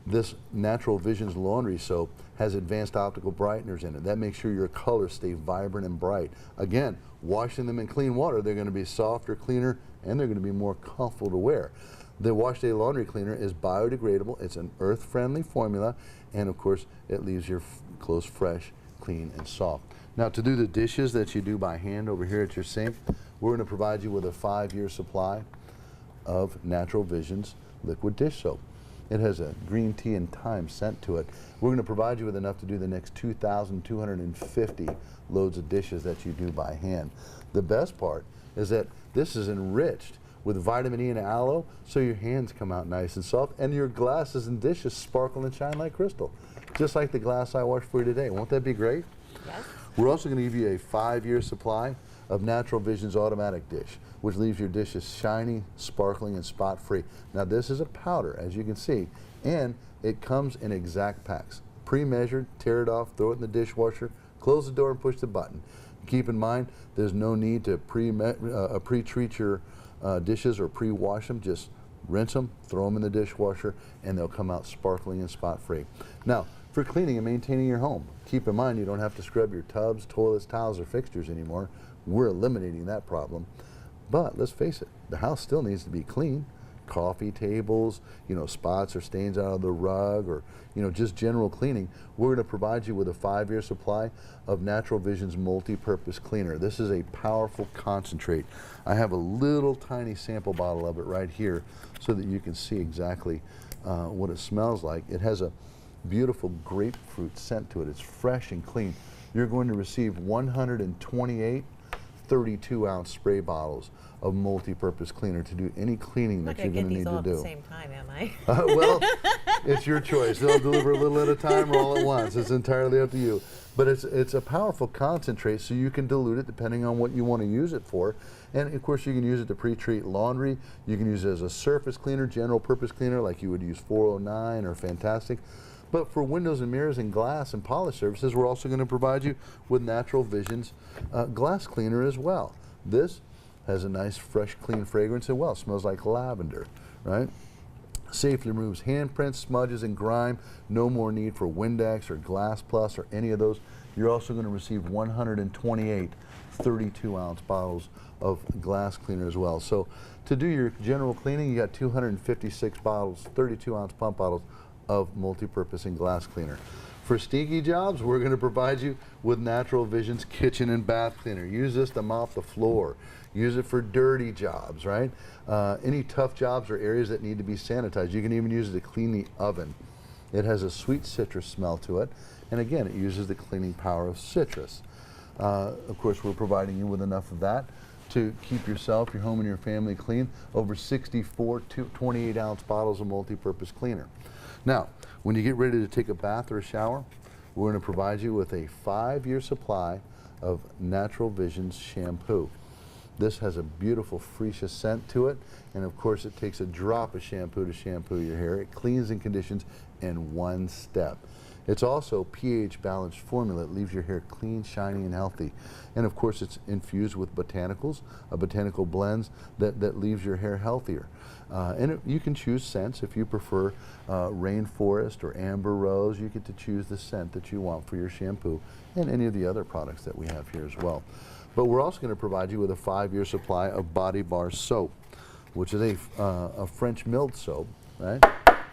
this Natural Visions laundry soap has advanced optical brighteners in it. That makes sure your colors stay vibrant and bright. Again, washing them in clean water, they're going to be softer, cleaner, and they're going to be more comfortable to wear. The Wash Day laundry cleaner is biodegradable. It's an earth-friendly formula, and of course, it leaves your clothes fresh, clean, and soft. Now, to do the dishes that you do by hand over here at your sink, we're going to provide you with a 5-year supply of Natural Visions liquid dish soap. It has a green tea and thyme scent to it. We're going to provide you with enough to do the next 2,250 loads of dishes that you do by hand. The best part is that this is enriched with vitamin E and aloe, so your hands come out nice and soft, and your glasses and dishes sparkle and shine like crystal, just like the glass I washed for you today. Won't that be great? Yes. We're also going to give you a 5-year supply of Natural Visions automatic dish, which leaves your dishes shiny, sparkling, and spot-free. Now, this is a powder, as you can see, and it comes in exact packs. Pre-measured, tear it off, throw it in the dishwasher, close the door, and push the button. Keep in mind, there's no need to pre-treat your dishes or pre-wash them. Just rinse them, throw them in the dishwasher, and they'll come out sparkling and spot-free. Now, for cleaning and maintaining your home, keep in mind you don't have to scrub your tubs, toilets, tiles, or fixtures anymore. We're eliminating that problem. But let's face it, the house still needs to be clean. coffee tables, you know, spots or stains out of the rug, or, you know, just general cleaning, we're going to provide you with a 5-year supply of Natural Vision's multi-purpose cleaner. This is a powerful concentrate. I have a little tiny sample bottle of it right here so that you can see exactly what it smells like. It has a beautiful grapefruit scent to it. It's fresh and clean. You're going to receive 128 32-ounce spray bottles of multi-purpose cleaner to do any cleaning that you're going to need to do. I'm not going to get these all at the same time, am I? Well, it's your choice. They'll deliver a little at a time or all at once. It's entirely up to you. But it's a powerful concentrate, so you can dilute it depending on what you want to use it for. And of course, you can use it to pre-treat laundry. You can use it as a surface cleaner, general purpose cleaner, like you would use 409 or Fantastic. But for windows and mirrors and glass and polish surfaces, we're also going to provide you with Natural Vision's glass cleaner as well. This has a nice, fresh, clean fragrance as well. Smells like lavender, right? Safely removes handprints, smudges, and grime. No more need for Windex or Glass Plus or any of those. You're also going to receive 128 32-ounce bottles of glass cleaner as well. So to do your general cleaning, you got 256 bottles, 32-ounce pump bottles of multi-purpose and glass cleaner. For stinky jobs, we're going to provide you with Natural Vision's kitchen and bath cleaner. Use this to mop the floor. Use it for dirty jobs, right? Any tough jobs or areas that need to be sanitized. You can even use it to clean the oven. It has a sweet citrus smell to it. And again, it uses the cleaning power of citrus. Of course, we're providing you with enough of that to keep yourself, your home, and your family clean. Over 64 28-ounce bottles of multi-purpose cleaner. Now, when you get ready to take a bath or a shower, we're going to provide you with a 5-year supply of Natural Vision's shampoo. This has a beautiful freesia scent to it, and of course it takes a drop of shampoo to shampoo your hair. It cleans and conditions in one step. It's also pH balanced formula. It leaves your hair clean, shiny, and healthy. And of course it's infused with botanicals, botanical blends that leaves your hair healthier. You can choose scents. If you prefer rainforest or amber rose, you get to choose the scent that you want for your shampoo and any of the other products that we have here as well. But we're also going to provide you with a 5-year supply of Body Bar soap, which is a French milled soap, right?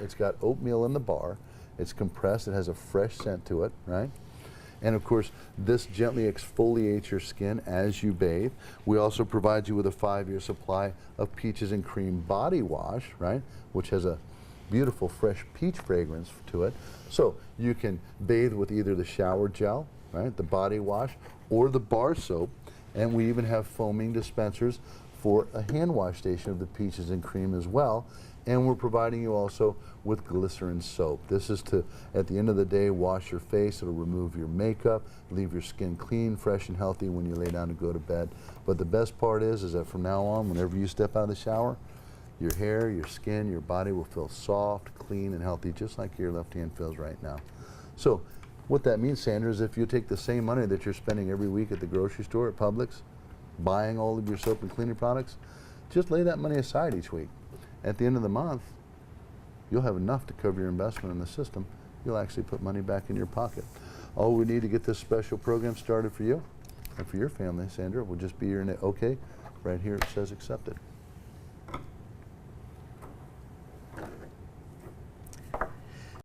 It's got oatmeal in the bar. It's compressed. It has a fresh scent to it, right? And of course, this gently exfoliates your skin as you bathe. We also provide you with a 5-year supply of Peaches and Cream body wash, right? Which has a beautiful fresh peach fragrance to it. So you can bathe with either the shower gel, right? The body wash, or the bar soap. And we even have foaming dispensers for a hand wash station of the Peaches and Cream as well. And we're providing you also with glycerin soap. This is to, at the end of the day, wash your face. It'll remove your makeup, leave your skin clean, fresh, and healthy when you lay down to go to bed. But the best part is that from now on, whenever you step out of the shower, your hair, your skin, your body will feel soft, clean, and healthy, just like your left hand feels right now. So what that means, Sandra, is if you take the same money that you're spending every week at the grocery store at Publix, buying all of your soap and cleaning products, just lay that money aside each week. At the end of the month, you'll have enough to cover your investment in the system. You'll actually put money back in your pocket. All we need to get this special program started for you and for your family, Sandra, will just be your okay. Right here it says accepted.